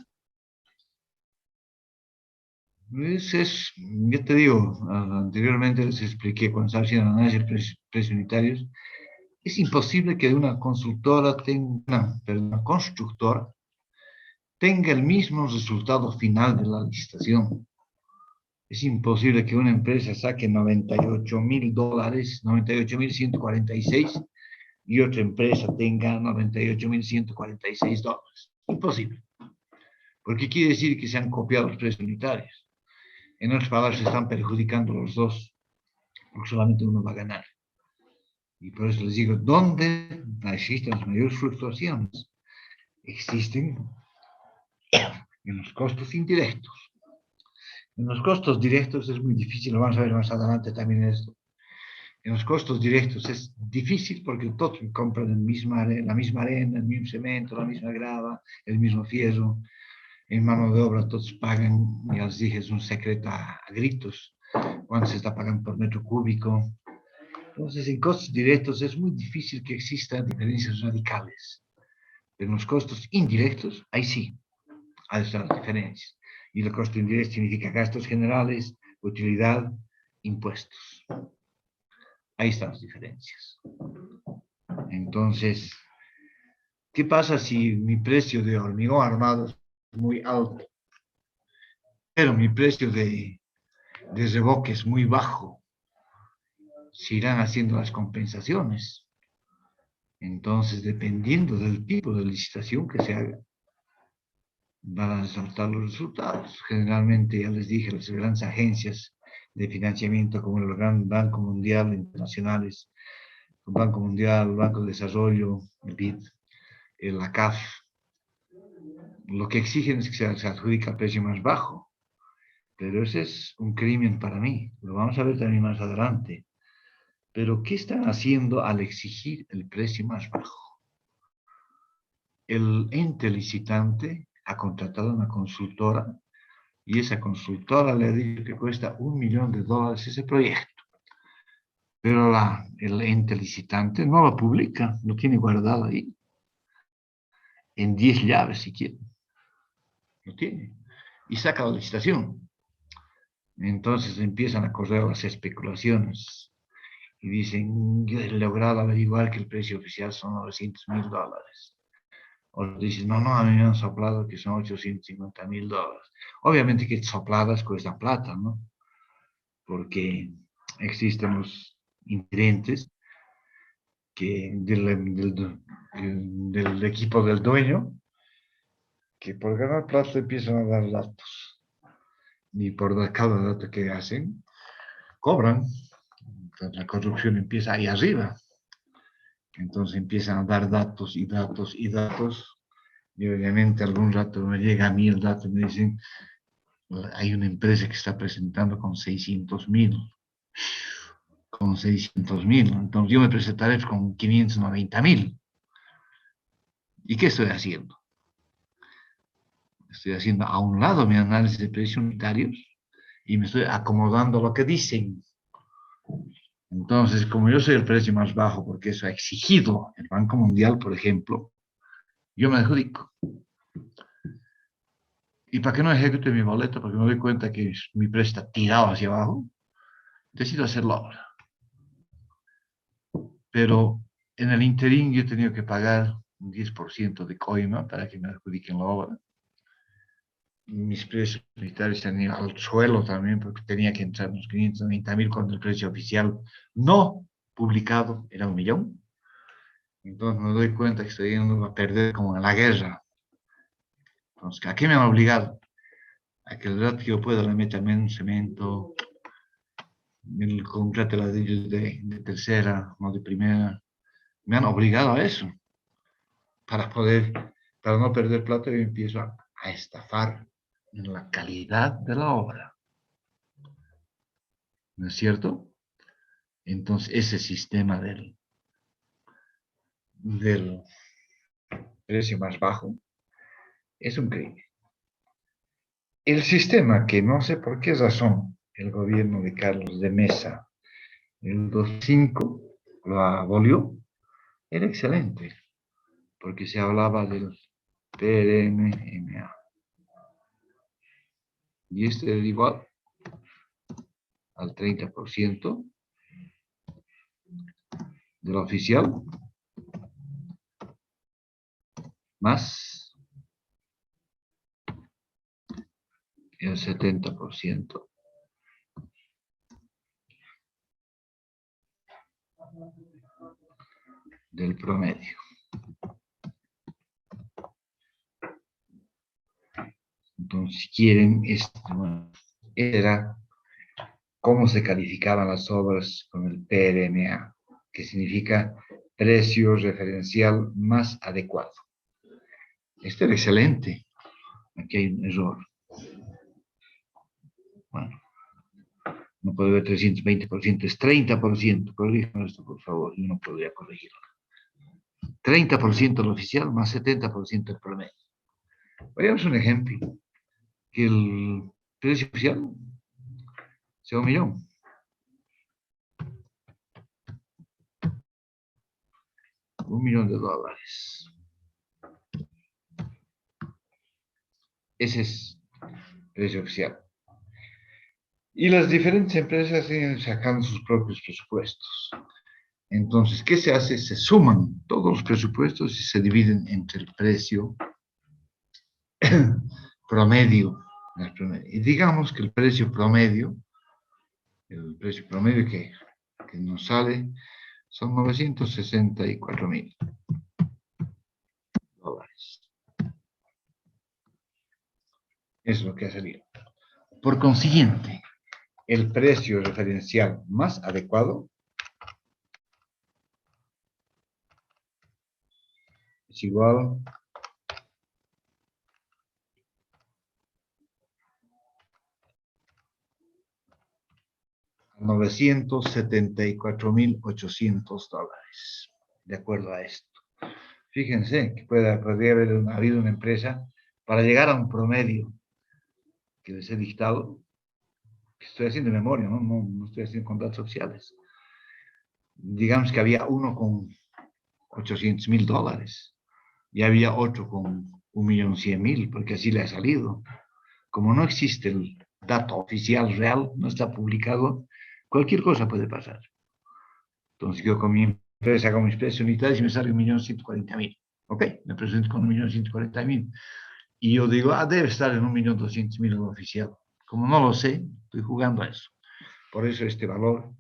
Yo te digo, anteriormente les expliqué cuando estaba haciendo análisis de precios unitarios, es imposible que una consultora una constructora tenga el mismo resultado final de la licitación. Es imposible que una empresa saque $98,000, 98,146, y otra empresa tenga $98,146. Imposible. Porque quiere decir que se han copiado los precios unitarios. En otras palabras, se están perjudicando los dos, porque solamente uno va a ganar. Y por eso les digo, ¿dónde existen las mayores fluctuaciones? Existen en los costos indirectos. En los costos directos es muy difícil, lo vamos a ver más adelante también esto. En los costos directos es difícil porque todos compran la misma arena, el mismo cemento, la misma grava, el mismo fierro. En mano de obra todos pagan, ya les dije, es un secreto a gritos, cuánto se está pagando por metro cúbico. Entonces, en costos directos es muy difícil que existan diferencias radicales. En los costos indirectos, ahí sí, hay las diferencias. Y el costo indirecto significa gastos generales, utilidad, impuestos. Ahí están las diferencias. Entonces, ¿qué pasa si mi precio de hormigón armado es muy alto, pero mi precio de revoque es muy bajo? Se irán haciendo las compensaciones. Entonces, dependiendo del tipo de licitación que se haga, van a resaltar los resultados. Generalmente, ya les dije, las grandes agencias de financiamiento como el Gran Banco Mundial, internacionales, el Banco Mundial, el Banco de Desarrollo, el BID, la CAF, lo que exigen es que se adjudique el precio más bajo. Pero ese es un crimen para mí. Lo vamos a ver también más adelante. Pero, ¿qué están haciendo al exigir el precio más bajo? El ente licitante ha contratado una consultora y esa consultora le ha dicho que cuesta $1 millón ese proyecto. pero el ente licitante no lo publica, lo tiene guardado ahí, en 10 llaves si quiere, lo tiene, y saca la licitación. Entonces empiezan a correr las especulaciones y dicen, yo he logrado averiguar que el precio oficial son $900,000. O dicen, no, a mí me han soplado que son $850,000. Obviamente que sopladas cuestan plata, ¿no? Porque existen los incidentes que del equipo del dueño, que por ganar plata empiezan a dar datos. Y por cada dato que hacen, cobran. Entonces, la corrupción empieza ahí arriba. Entonces empiezan a dar datos y datos y datos. Y obviamente algún rato me llega a mí el dato y me dicen, hay una empresa que está presentando con 600,000. Con 600,000. Entonces yo me presentaré con 590,000. ¿Y qué estoy haciendo? Estoy haciendo a un lado mi análisis de precios unitarios y me estoy acomodando a lo que dicen. Entonces, como yo soy el precio más bajo, porque eso ha exigido el Banco Mundial, por ejemplo, yo me adjudico. Y para que no ejecute mi boleto, porque me doy cuenta que mi precio está tirado hacia abajo, decido hacer la obra. Pero en el interín yo he tenido que pagar un 10% de coima para que me adjudiquen la obra. Mis precios unitarios se han ido al suelo también, porque tenía que entrar unos 590,000 cuando el precio oficial no publicado era 1,000,000. Entonces me doy cuenta que estoy yendo a perder como en la guerra. Entonces, ¿a qué me han obligado? A que el rato que yo pueda le meta menos cemento, el contrato de ladrillos de tercera, no de primera. Me han obligado a eso. Para no perder plata, yo empiezo a estafar en la calidad de la obra. ¿No es cierto? Entonces, ese sistema del precio más bajo es un crimen. El sistema que no sé por qué razón el gobierno de Carlos de Mesa en el 2005 lo abolió, era excelente, porque se hablaba del PRMMA. Y este era igual al 30% de la oficial más el 70% del promedio. Entonces, si quieren, era cómo se calificaban las obras con el PRMA, que significa precio referencial más adecuado. Esto era excelente. Aquí hay un error. Bueno, no puede ver 320%, es 30%. Corríjanme esto, por favor, yo no podría corregirlo. 30% el oficial más 70% el promedio. Veamos un ejemplo. Que el precio oficial sea 1,000,000. $1,000,000. Ese es el precio oficial. Y las diferentes empresas siguen sacando sus propios presupuestos. Entonces, ¿qué se hace? Se suman todos los presupuestos y se dividen entre el precio promedio. Y digamos que el precio promedio que nos sale son $964,000. Es lo que ha salido. Por consiguiente, el precio referencial más adecuado es igual a $974,800, de acuerdo a esto. Fíjense que podría haber habido una empresa para llegar a un promedio que les he dictado, que estoy haciendo de memoria, no estoy haciendo con datos oficiales. digamos que había uno con $800,000 y había otro con 1.100.000, porque así le ha salido. Como no existe el dato oficial real, no está publicado, cualquier cosa puede pasar. Entonces yo con mi empresa, con mis precios unitarios, y me sale 1.140.000. Ok, me presento con 1.140.000. Y yo digo, debe estar en 1.200.000 el oficial. Como no lo sé, estoy jugando a eso. Por eso este valor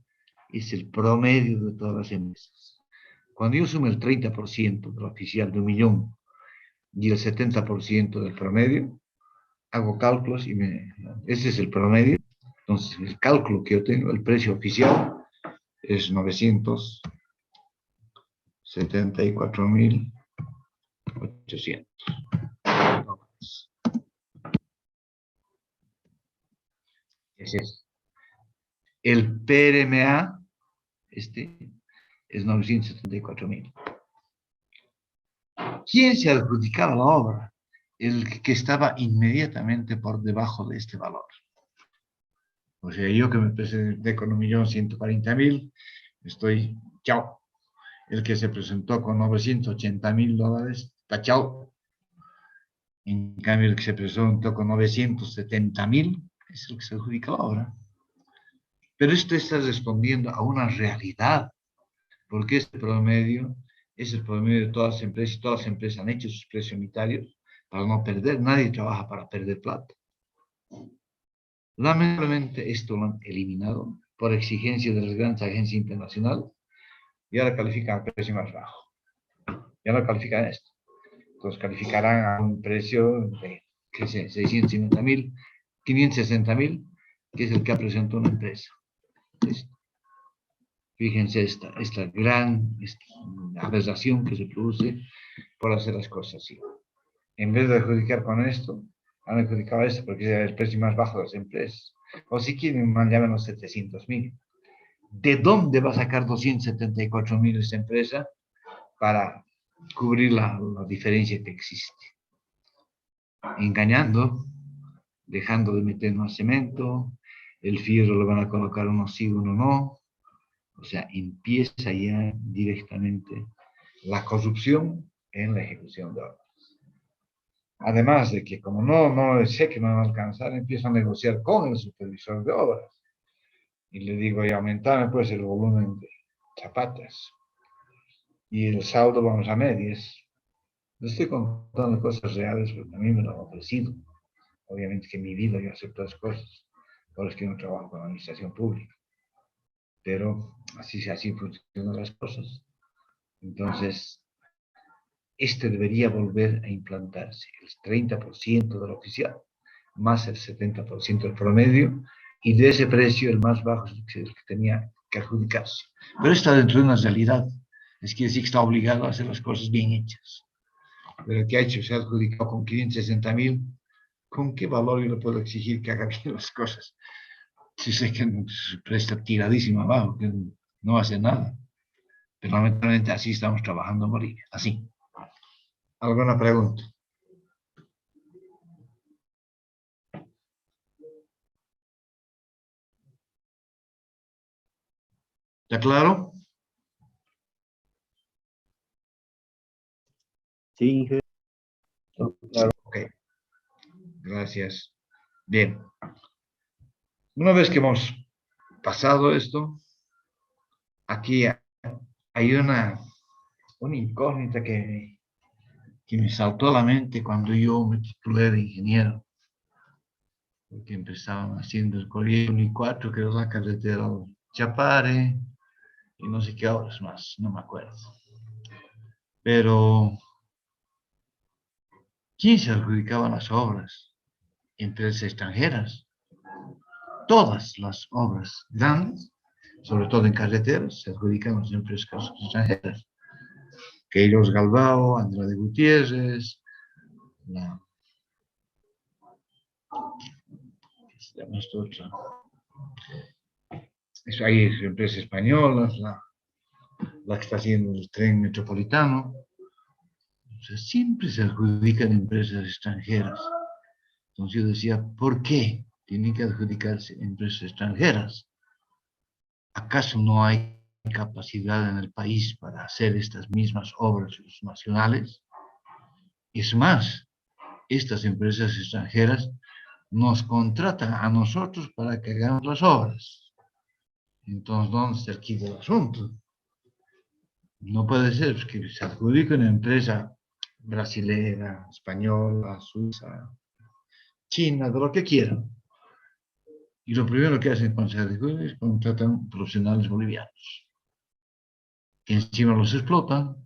es el promedio de todas las empresas. Cuando yo sumo el 30% del oficial de 1.000.000 y el 70% del promedio, hago cálculos y ese es el promedio. Entonces, el cálculo que yo tengo, el precio oficial es 974.800 dólares. Ese es. El PRMA, este, es 974.000. ¿Quién se adjudicaba la obra? El que estaba inmediatamente por debajo de este valor. O sea, yo que me presenté con 1.140.000, estoy chao. El que se presentó con $980.000, está chao. En cambio, el que se presentó con 970.000 es el que se adjudica la obra. Pero esto está respondiendo a una realidad, porque este promedio es el promedio de todas las empresas, y todas las empresas han hecho sus precios unitarios para no perder. Nadie trabaja para perder plata. Lamentablemente esto lo han eliminado por exigencia de las grandes agencias internacionales y ahora califican al precio más bajo. Ya no califican esto. Entonces calificarán a un precio de 650.000, 560.000, que es el que ha presentado una empresa. Entonces, fíjense esta gran aberración que se produce por hacer las cosas así. En vez de adjudicar con esto, han adjudicado esto porque es el precio más bajo de las empresas. O si quieren, llamen los 700.000. ¿De dónde va a sacar 274.000 esta empresa para cubrir la diferencia que existe? Engañando, dejando de meter más cemento, el fierro lo van a colocar uno sí, uno no. O sea, empieza ya directamente la corrupción en la ejecución de obras. Además de que como no sé que no van a alcanzar, empiezo a negociar con el supervisor de obras. Y le digo, y aumentame pues el volumen de zapatas. Y el saldo vamos a medias. Le estoy contando cosas reales porque a mí me lo han ofrecido. Obviamente que en mi vida yo acepto las cosas. Por eso es que no trabajo con la administración pública. Pero así funcionan las cosas. Entonces, este debería volver a implantarse, el 30% del oficial, más el 70% del promedio, y de ese precio el más bajo es el que tenía que adjudicarse. Pero está dentro de una realidad, es que sí que está obligado a hacer las cosas bien hechas. Pero el que ha hecho, se ha adjudicado con 560.000, ¿con qué valor yo le puedo exigir que haga bien las cosas? Si sé que se presta tiradísimo abajo, que no hace nada. Pero lamentablemente así estamos trabajando en Bolivia, así. ¿Alguna pregunta? ¿Está claro? Sí, jefe. Claro. Ok. Gracias. Bien. Una vez que hemos pasado esto, aquí hay una incógnita que me saltó a la mente cuando yo me titulé de ingeniero. Porque empezaban haciendo el colegio Unicuatro, que era la carretera Chapare, y no sé qué horas más, no me acuerdo. Pero, ¿quién se adjudicaba las obras? Empresas extranjeras. Todas las obras grandes, sobre todo en carreteras, se adjudican a las empresas extranjeras. Queiroz Galbao, Andrade Gutiérrez, ¿qué se llama esto otra? Hay empresas españolas, la que está haciendo el tren metropolitano. O sea, siempre se adjudican empresas extranjeras. Entonces yo decía, ¿por qué tienen que adjudicarse empresas extranjeras? ¿Acaso no hay capacidad en el país para hacer estas mismas obras nacionales. Es más, estas empresas extranjeras nos contratan a nosotros para que hagamos las obras. Entonces, ¿dónde está aquí el asunto? No puede ser que se adjudique una empresa brasilera, española, suiza, china, de lo que quieran. Y lo primero que hacen cuando se adjudican es contratan profesionales bolivianos, que encima los explotan,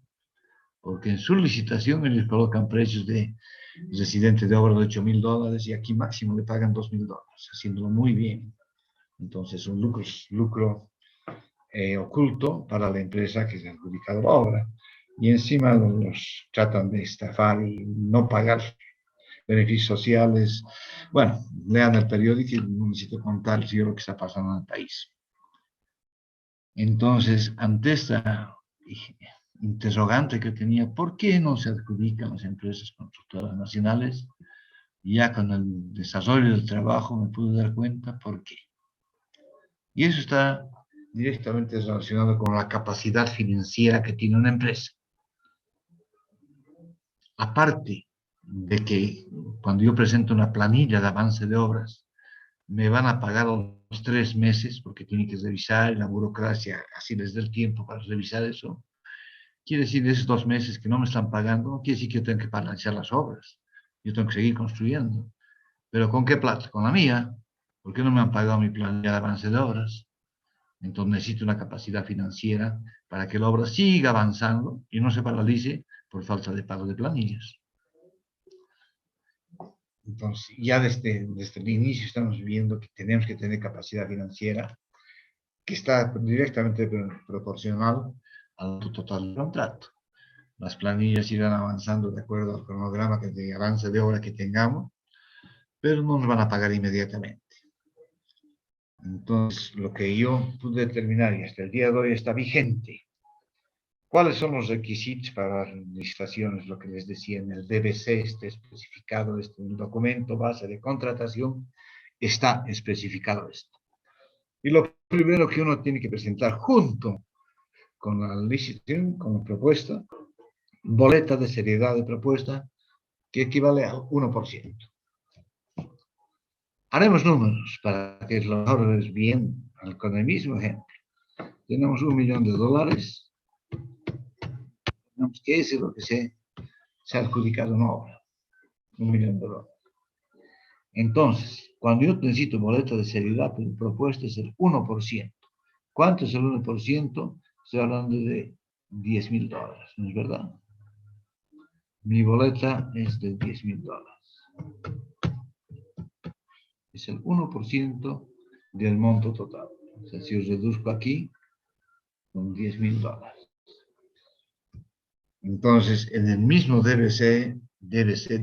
porque en su licitación ellos colocan precios de residente de obra de $8,000 y aquí máximo le pagan $2,000, haciéndolo muy bien. Entonces, un lucro oculto para la empresa que se ha adjudicado la obra. Y encima los tratan de estafar y no pagar beneficios sociales. Bueno, lean el periódico y no necesito contar yo lo que está pasando en el país. Entonces, ante esta interrogante que tenía, ¿por qué no se adjudican las empresas constructoras nacionales? Ya con el desarrollo del trabajo me pude dar cuenta por qué. Y eso está directamente relacionado con la capacidad financiera que tiene una empresa. Aparte de que cuando yo presento una planilla de avance de obras, me van a pagar los 3 meses porque tienen que revisar, la burocracia así les da el tiempo para revisar eso. Quiere decir, de esos 2 meses que no me están pagando, no quiere decir que yo tengo que paralizar las obras. Yo tengo que seguir construyendo. ¿Pero con qué plata? Con la mía. ¿Por qué no me han pagado mi planilla de avance de obras? Entonces necesito una capacidad financiera para que la obra siga avanzando y no se paralice por falta de pago de planillas. Entonces, ya desde el inicio estamos viendo que tenemos que tener capacidad financiera que está directamente proporcional al total del contrato. Las planillas irán avanzando de acuerdo al cronograma de avance de obra que tengamos, pero no nos van a pagar inmediatamente. Entonces, lo que yo pude determinar y hasta el día de hoy está vigente. ¿Cuáles son los requisitos para las licitaciones? Lo que les decía en el DBC está especificado esto, en el documento base de contratación está especificado esto. Y lo primero que uno tiene que presentar junto con la licitación, con la propuesta, boleta de seriedad de propuesta, que equivale al 1%. Haremos números para que lo ahorres bien con el mismo ejemplo. Tenemos $1 millón. Tenemos que ese es lo que se ha adjudicado una obra. $1 millón. Entonces, cuando yo necesito boleta de seriedad, la propuesta es el 1%. ¿Cuánto es el 1%? Estoy hablando de $10,000, ¿no es verdad? Mi boleta es de $10,000. Es el 1% del monto total. O sea, si os reduzco aquí, son $10,000. Entonces, en el mismo DBC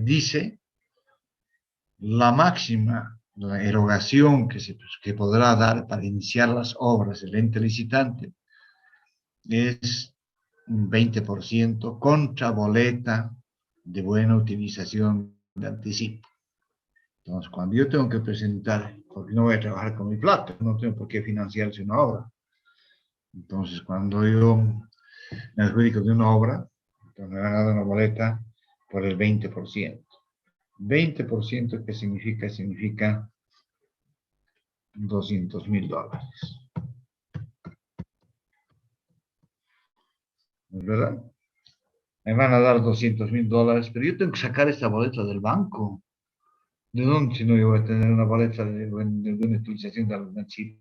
dice la máxima, la erogación que podrá dar para iniciar las obras el ente licitante es un 20% contra boleta de buena utilización de anticipo. Entonces, cuando yo tengo que presentar, porque no voy a trabajar con mi plata, no tengo por qué financiarse una obra. Entonces, cuando yo me adjudico de una obra, entonces me van a dar una boleta por el 20%. 20%, ¿qué significa? Significa $200,000. ¿No es verdad? Me van a dar $200,000, pero yo tengo que sacar esta boleta del banco. ¿De dónde si no yo voy a tener una boleta de buena utilización de algún chip?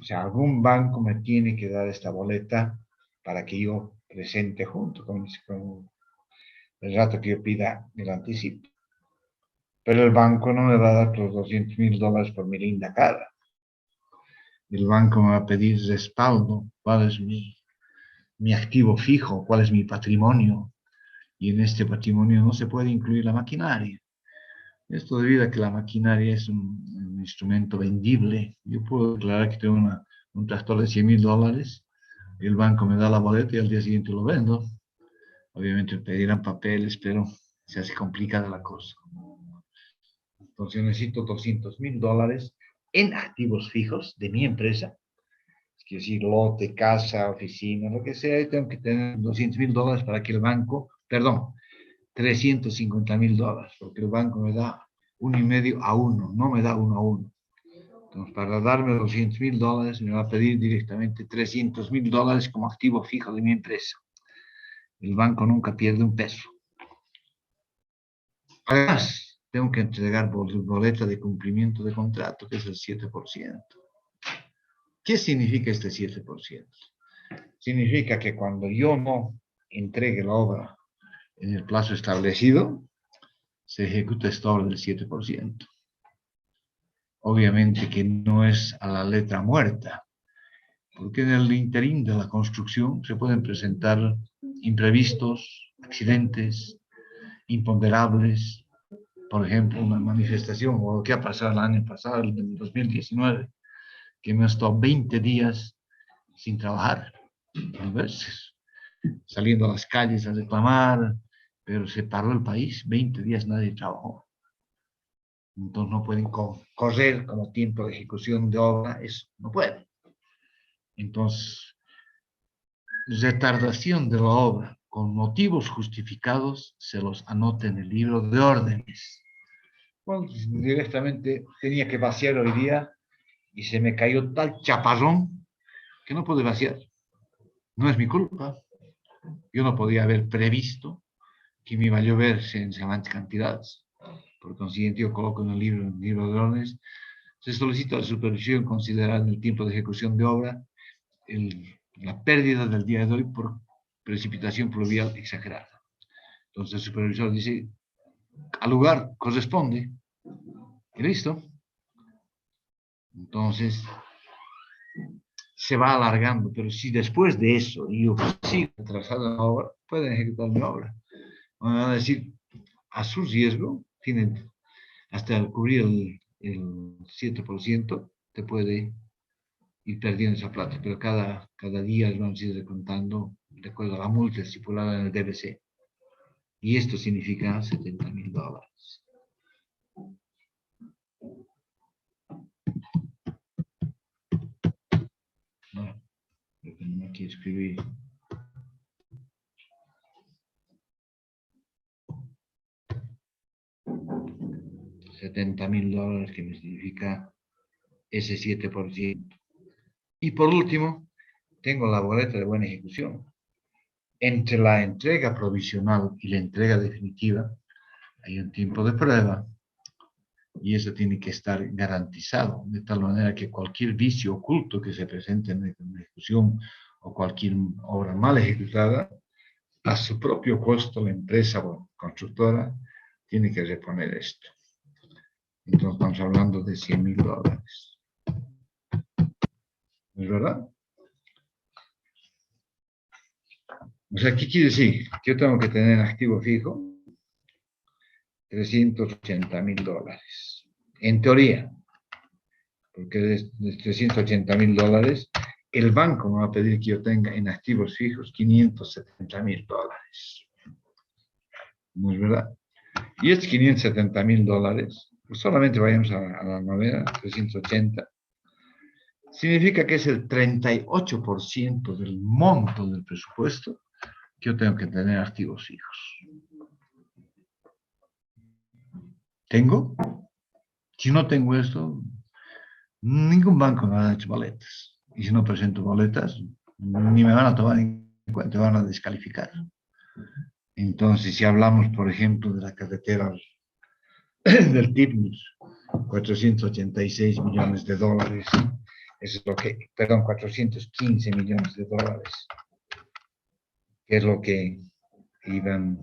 O sea, algún banco me tiene que dar esta boleta para que yo presente junto con el rato que yo pida el anticipo. Pero el banco no me va a dar los $200,000 por mi linda cara. El banco me va a pedir respaldo, cuál es mi activo fijo, cuál es mi patrimonio. Y en este patrimonio no se puede incluir la maquinaria. Esto debido a que la maquinaria es un instrumento vendible. Yo puedo declarar que tengo un tractor de $100,000, y el banco me da la boleta y al día siguiente lo vendo. Obviamente me pedirán papeles, pero se hace complicada la cosa. Entonces yo necesito $200,000 en activos fijos de mi empresa, quiero decir, lote, casa, oficina, lo que sea, y tengo que tener $200,000 para que el banco, perdón, $350,000, porque el banco me da 1,5 a 1, no me da 1 a 1. Entonces, para darme $200,000, me va a pedir directamente $300,000 como activo fijo de mi empresa. El banco nunca pierde un peso. Además, tengo que entregar boleta de cumplimiento de contrato, que es el 7%. ¿Qué significa este 7%? Significa que cuando yo no entregue la obra en el plazo establecido, se ejecuta esta obra del 7%. Obviamente que no es a la letra muerta, porque en el interín de la construcción se pueden presentar imprevistos, accidentes, imponderables, por ejemplo, una manifestación, o lo que ha pasado el año pasado, el 2019, que me ha estado 20 días sin trabajar, a veces, saliendo a las calles a reclamar, pero se paró el país, 20 días nadie trabajó. Entonces no pueden correr como tiempo de ejecución de obra, eso no pueden. Entonces, retardación de la obra con motivos justificados se los anota en el libro de órdenes. Bueno, directamente tenía que vaciar hoy día y se me cayó tal chaparrón que no pude vaciar. No es mi culpa. Yo no podía haber previsto que me iba a llover en semejantes cantidades. Por consiguiente, yo coloco en el libro de órdenes, se solicita a la supervisión considerar en el tiempo de ejecución de obra la pérdida del día de hoy por precipitación pluvial exagerada. Entonces el supervisor dice, al lugar corresponde, y listo. Entonces se va alargando, pero si después de eso yo sigo atrasado en la obra, pueden ejecutar mi obra. Me van a decir, a su riesgo, tienen hasta cubrir el 7%, te puede ir perdiendo esa plata, pero cada día vamos a ir recontando de acuerdo a la multa estipulada en el DBC. Y esto significa $70,000. Bueno, lo que no quiero escribir. $70,000, que me significa ese 7%. Y por último, tengo la boleta de buena ejecución. Entre la entrega provisional y la entrega definitiva hay un tiempo de prueba y eso tiene que estar garantizado, de tal manera que cualquier vicio oculto que se presente en la ejecución o cualquier obra mal ejecutada, a su propio costo la empresa o constructora tiene que reponer esto. Entonces estamos hablando de $100,000. ¿Es verdad? O sea, ¿qué quiere decir? Que yo tengo que tener activo fijo $380,000. En teoría, porque de $380,000, el banco me va a pedir que yo tenga en activos fijos $570,000. ¿No es verdad? Y estos $570,000, pues solamente vayamos a la novena, 380, significa que es el 38% del monto del presupuesto que yo tengo que tener activos fijos. ¿Tengo? Si no tengo esto, ningún banco me ha hecho boletas. Y si no presento boletas, ni me van a tomar en cuenta, me van a descalificar. Entonces, si hablamos, por ejemplo, de la carretera del TIPNUS, $486 millones, eso es lo que, perdón, $415 millones, que es lo que iban,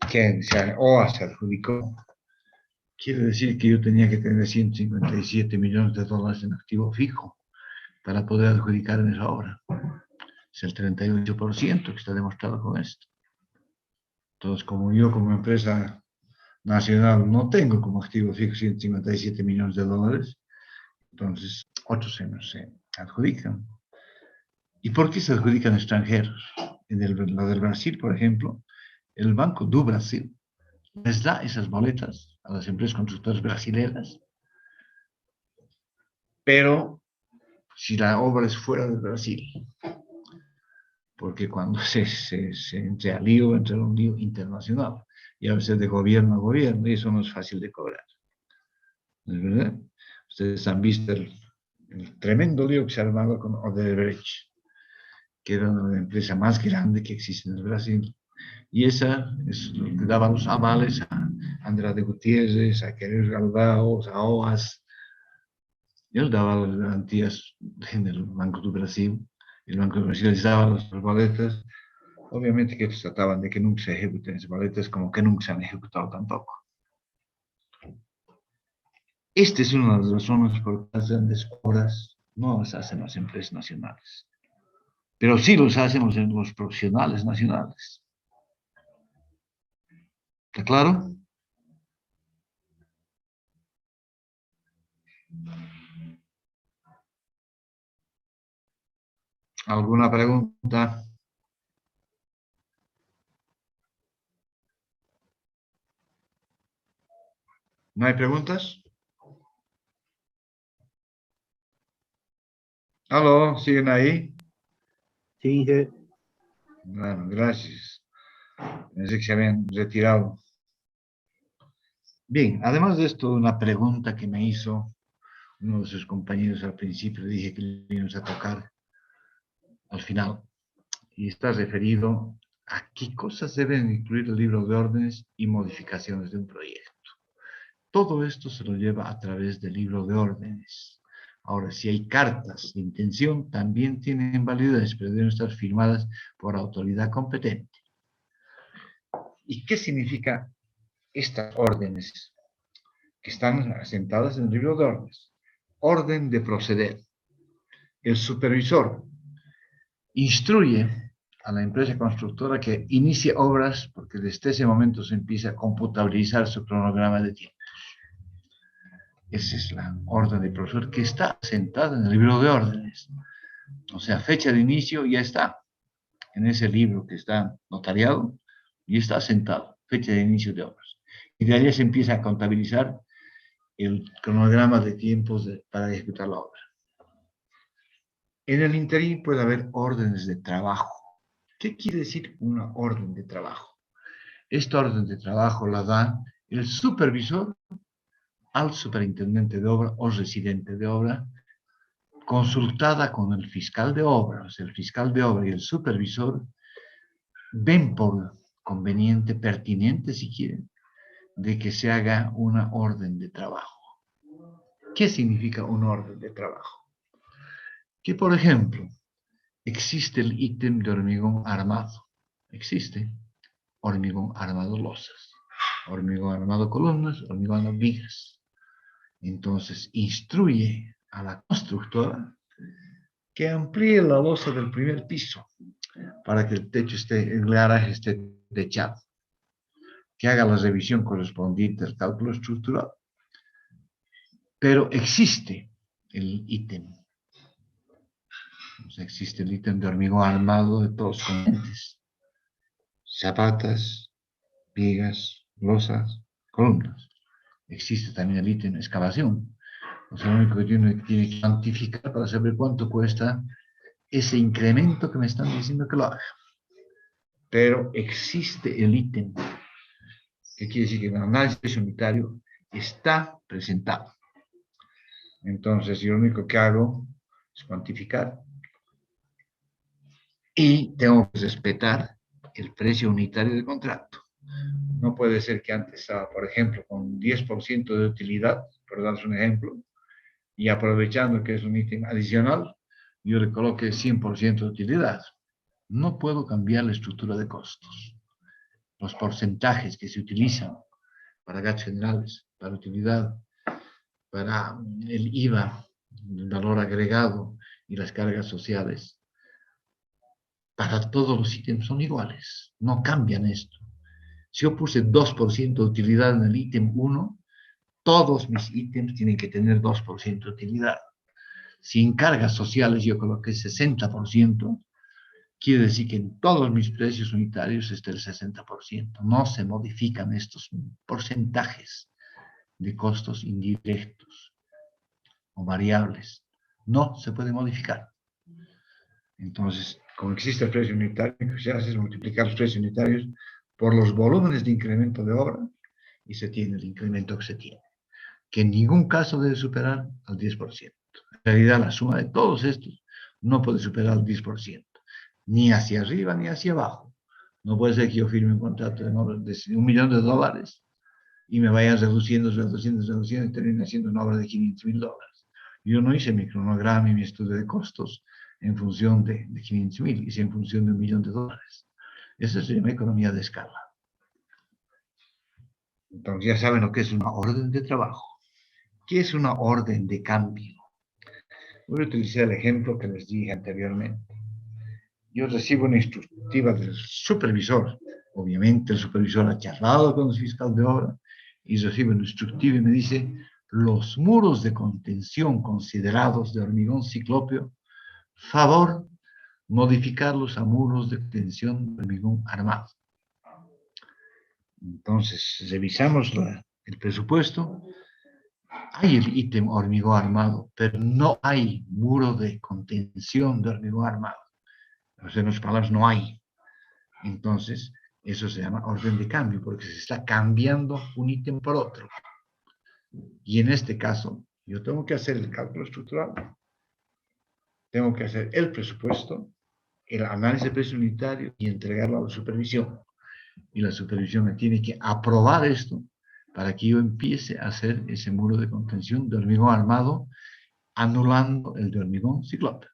que OA se adjudicó. Quiere decir que yo tenía que tener $157 millones en activo fijo para poder adjudicar en esa obra. Es el 38% que está demostrado con esto. Entonces, como yo como empresa nacional no tengo como activo fijo $157 millones, entonces otros se adjudican. ¿Y por qué se adjudican extranjeros? La del Brasil, por ejemplo, el Banco do Brasil les da esas boletas a las empresas constructoras brasileñas, pero si la obra es fuera de Brasil. Porque cuando se entra al lío, entra en un lío internacional. Y a veces de gobierno a gobierno, y eso no es fácil de cobrar. ¿No es verdad? Ustedes han visto el tremendo lío que se armaba con Odebrecht, que era una empresa más grande que existe en el Brasil. Y esa es lo que daba los avales a Andrade Gutiérrez, a Querer Galvao, a OAS. Él daba las garantías en el Banco do Brasil. El Banco do Brasil les daba las boletas. Obviamente que trataban de que nunca se ejecuten esas boletas, como que nunca se han ejecutado tampoco. Esta es una de las razones por las que las grandes obras no las hacen las empresas nacionales, pero sí los hacen los profesionales nacionales. ¿Está claro? ¿Alguna pregunta? ¿No hay preguntas? ¿Aló? ¿Siguen ahí? Sí, Bueno, gracias. Pensé que se habían retirado. Bien, además de esto, una pregunta que me hizo uno de sus compañeros al principio, dije que le íbamos a tocar al final, y está referido a qué cosas deben incluir el libro de órdenes y modificaciones de un proyecto. Todo esto se lo lleva a través del libro de órdenes. Ahora, si hay cartas de intención, también tienen validez, pero deben estar firmadas por autoridad competente. ¿Y qué significa estas órdenes que están asentadas en el libro de órdenes? Orden de proceder. El supervisor instruye a la empresa constructora que inicie obras porque desde ese momento se empieza a computabilizar su cronograma de tiempo. Esa es la orden de proceder que está asentada en el libro de órdenes. O sea, fecha de inicio ya está en ese libro que está notariado y está asentado, fecha de inicio de obras. Y de ahí se empieza a contabilizar el cronograma de tiempos para ejecutar la obra. En el interín puede haber órdenes de trabajo. ¿Qué quiere decir una orden de trabajo? Esta orden de trabajo la da el supervisor al superintendente de obra o residente de obra, consultada con el fiscal de obra. O sea, el fiscal de obra y el supervisor ven por conveniente, pertinente si quieren, de que se haga una orden de trabajo. ¿Qué significa una orden de trabajo? Que, por ejemplo, existe el ítem de hormigón armado. Existe hormigón armado losas, hormigón armado columnas, hormigón armado vigas. Entonces, instruye a la constructora que amplíe la losa del primer piso para que el techo el garaje esté techado, que haga la revisión correspondiente al cálculo estructural. Pero existe el ítem. O sea, existe el ítem de hormigón armado de todos los componentes. Zapatas, vigas, losas, columnas. Existe también el ítem excavación. O sea, lo único que tiene que cuantificar para saber cuánto cuesta ese incremento que me están diciendo que lo haga. Pero existe el ítem, que quiere decir que en el análisis unitario está presentado. Entonces, yo lo único que hago es cuantificar y tengo que respetar el precio unitario del contrato. No puede ser que antes estaba, por ejemplo, con 10% de utilidad, por darles un ejemplo, y aprovechando que es un ítem adicional, yo le coloque 100% de utilidad. No puedo cambiar la estructura de costos. Los porcentajes que se utilizan para gastos generales, para utilidad, para el IVA, el valor agregado y las cargas sociales, para todos los ítems son iguales. No cambian esto. Si yo puse 2% de utilidad en el ítem 1, todos mis ítems tienen que tener 2% de utilidad. Si en cargas sociales yo coloqué 60%, quiere decir que en todos mis precios unitarios está el 60%. No se modifican estos porcentajes de costos indirectos o variables. no se puede modificar. Entonces, como existe el precio unitario, lo que se hace es multiplicar los precios unitarios por los volúmenes de incremento de obra y se tiene el incremento que se tiene, que en ningún caso debe superar al 10%. En realidad, la suma de todos estos no puede superar el 10%, ni hacia arriba ni hacia abajo. No puede ser que yo firme un contrato de $1.000.000 y me vayan reduciendo y termine haciendo una obra de $500.000. Yo no hice mi cronograma y mi estudio de costos en función de 500.000, hice en función de $1.000.000. Eso se llama economía de escala. Entonces ya saben lo que es una orden de trabajo. ¿Qué es una orden de cambio? Voy a utilizar el ejemplo que les dije anteriormente. Yo recibo una instructiva del supervisor. Obviamente el supervisor ha charlado con el fiscal de obra y recibe una instructiva y me dice: los muros de contención considerados de hormigón ciclópeo, favor modificarlos a muros de contención de hormigón armado. Entonces revisamos el presupuesto. Hay el ítem hormigón armado, pero no hay muro de contención de hormigón armado. O sea, en otras palabras, no hay. Entonces, eso se llama orden de cambio, porque se está cambiando un ítem por otro. Y en este caso, yo tengo que hacer el cálculo estructural, tengo que hacer el presupuesto, el análisis de precio unitario y entregarlo a la supervisión. Y la supervisión me tiene que aprobar esto para que yo empiece a hacer ese muro de contención de hormigón armado, anulando el de hormigón ciclópeo.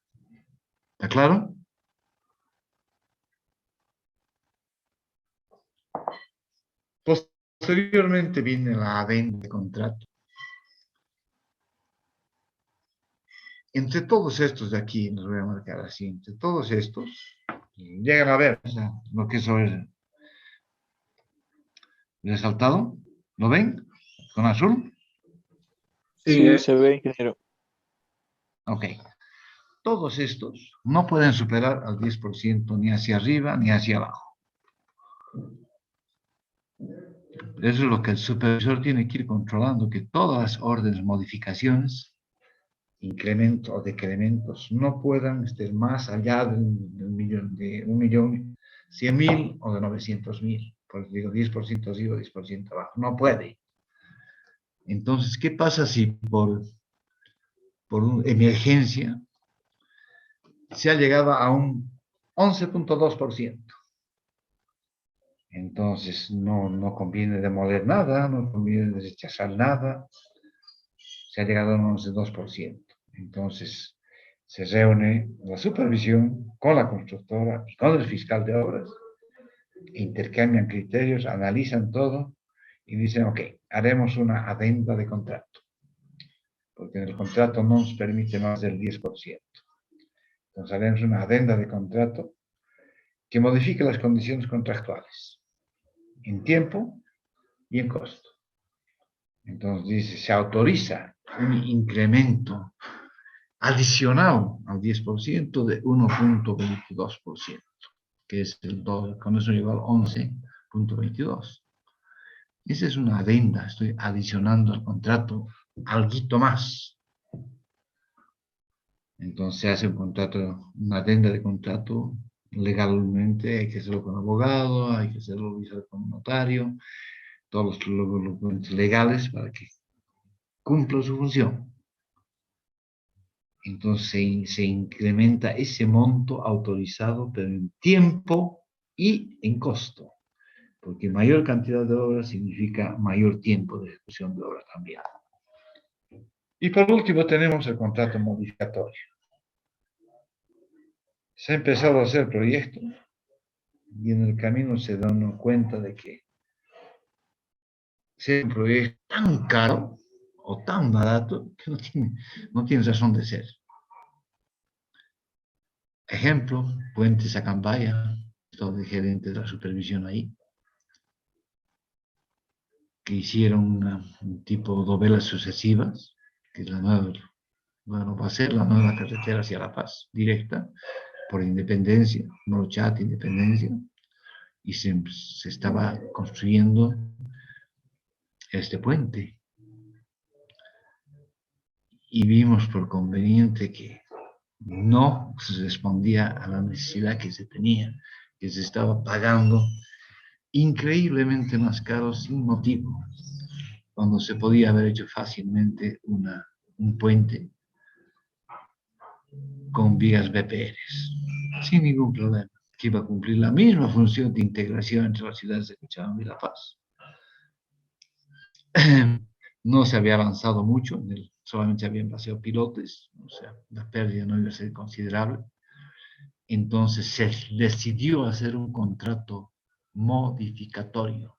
¿Está claro? Posteriormente viene la adenda de contrato. Entre todos estos de aquí, los voy a marcar así, entre todos estos, llegan a ver, o sea, lo que eso es resaltado. ¿Lo ven? ¿Con azul? Sí, Sí, se ve, ingeniero. Ok. Todos estos no pueden superar al 10% ni hacia arriba ni hacia abajo. Eso es lo que el supervisor tiene que ir controlando, que todas las órdenes, modificaciones, incrementos o decrementos no puedan estar más allá de 1.100.000 o de 900.000. Pues digo 10% arriba, 10% abajo. No puede. Entonces, ¿qué pasa si por una emergencia se ha llegado a un 11.2%? Entonces, no conviene demoler nada, no conviene rechazar nada. Se ha llegado a un 11.2%. Entonces, se reúne la supervisión con la constructora y con el fiscal de obras, intercambian criterios, analizan todo y dicen: ok, haremos una adenda de contrato, porque en el contrato no nos permite más del 10%. Entonces haremos una adenda de contrato que modifique las condiciones contractuales en tiempo y en costo. Entonces dice: se autoriza un incremento adicional al 10% de 1.22%, que es con eso igual a 11.22. Esa es una adenda, estoy adicionando al contrato algo más. Entonces se hace una adenda de contrato legalmente, hay que hacerlo con abogado, hay que hacerlo con notario, todos los documentos legales para que cumpla su función. Entonces se incrementa ese monto autorizado, pero en tiempo y en costo, porque mayor cantidad de obras significa mayor tiempo de ejecución de obra también. Y por último tenemos el contrato modificatorio. Se ha empezado a hacer proyectos y en el camino se da uno cuenta de que sea un proyecto tan caro o tan barato que no tiene razón de ser. Ejemplo, Puentes Acambaya, estoy de gerente de la supervisión ahí, que hicieron un tipo de novelas sucesivas, que es la nueva, bueno, va a ser la nueva carretera hacia La Paz, directa, por Independencia, Norochat, Independencia, y se estaba construyendo este puente. y vimos por conveniente que no se respondía a la necesidad que se tenía, que se estaba pagando increíblemente más caro sin motivo, cuando se podía haber hecho fácilmente un puente con vías BPRs, sin ningún problema, que iba a cumplir la misma función de integración entre las ciudades de Cochabamba y La Paz. No se había avanzado mucho, solamente habían paseado pilotes, o sea, la pérdida no iba a ser considerable. Entonces se decidió hacer un contrato modificatorio.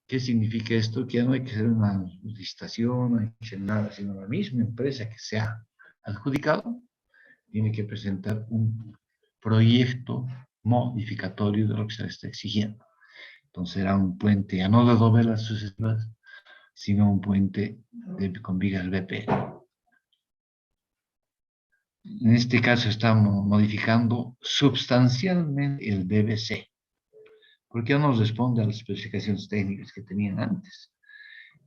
¿Qué significa esto? Que ya no hay que hacer una licitación, no hay que hacer nada, sino la misma empresa que se ha adjudicado tiene que presentar un proyecto modificatorio de lo que se le está exigiendo. Entonces era un puente ya no de dovelas sucesivas, sino un puente con vigas BP. En este caso estamos modificando sustancialmente el BBC, porque no nos responde a las especificaciones técnicas que tenían antes.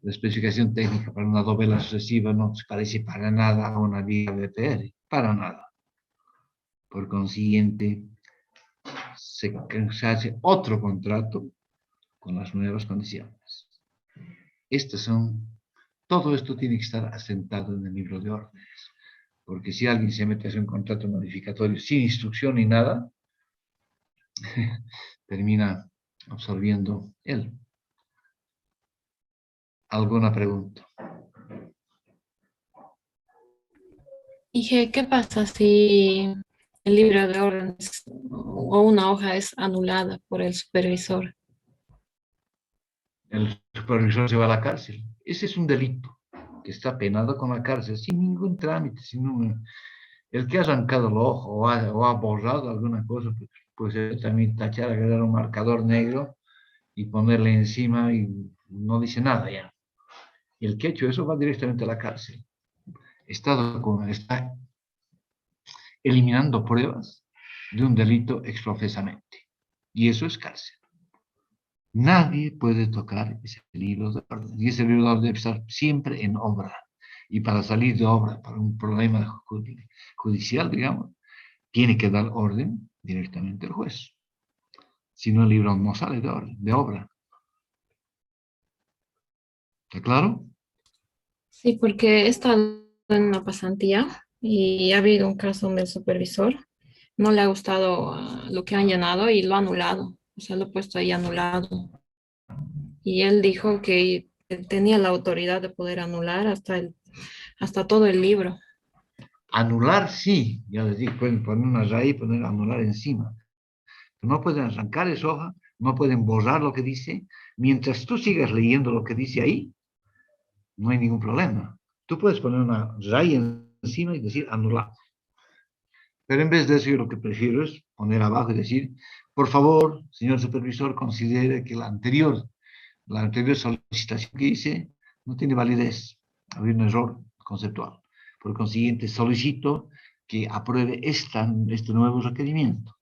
La especificación técnica para una dovela sucesiva no se parece para nada a una viga BPR, para nada. Por consiguiente, se hace otro contrato con las nuevas condiciones. Todo esto tiene que estar asentado en el libro de órdenes, porque si alguien se mete a hacer un contrato modificatorio sin instrucción ni nada, termina absorbiendo él. ¿Alguna pregunta? Dije, ¿qué pasa si el libro de órdenes o una hoja es anulada por el supervisor? El supervisor se va a la cárcel. Ese es un delito que está penado con la cárcel, sin ningún trámite, el que ha arrancado el ojo o ha borrado alguna cosa, pues también tachar, agarrar un marcador negro y ponerle encima y no dice nada ya. Y el que ha hecho eso va directamente a la cárcel. Está eliminando pruebas de un delito exprofesamente. Y eso es cárcel. Nadie puede tocar ese libro de orden. Y ese libro de orden debe estar siempre en obra. Y para salir de obra, para un problema judicial, digamos, tiene que dar orden directamente el juez. Si no, el libro no sale de orden, de obra. ¿Está claro? Sí, porque he estado en una pasantía y ha habido un caso donde el supervisor no le ha gustado lo que han llenado y lo ha anulado. O sea, lo ha puesto ahí anulado. Y él dijo que él tenía la autoridad de poder anular hasta todo el libro. Anular, sí. Ya les dije, pueden poner una raíz y poner anular encima. No pueden arrancar esa hoja, no pueden borrar lo que dice. Mientras tú sigas leyendo lo que dice ahí, no hay ningún problema. Tú puedes poner una raya encima y decir anular. Pero en vez de eso, yo lo que prefiero es poner abajo y decir, por favor, señor supervisor, considere que la anterior solicitación que hice no tiene validez. Había un error conceptual. Por consiguiente, solicito que apruebe este nuevo requerimiento.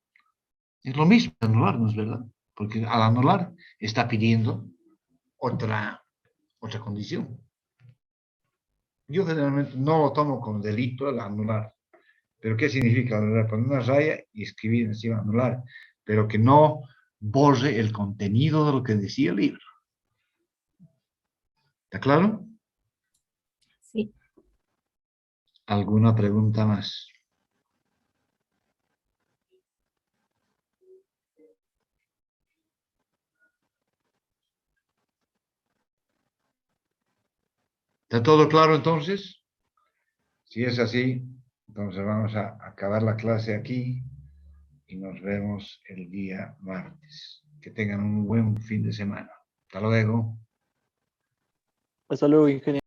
Es lo mismo anular, ¿no es verdad? Porque al anular está pidiendo otra condición. Yo generalmente no lo tomo como delito el anular. ¿Pero qué significa anular? Poner una raya y escribir encima anular, pero que no borre el contenido de lo que decía el libro. ¿Está claro? Sí. ¿Alguna pregunta más? ¿Está todo claro entonces? Si es así, entonces vamos a acabar la clase aquí y nos vemos el día martes. Que tengan un buen fin de semana. Hasta luego. Hasta luego, ingeniero.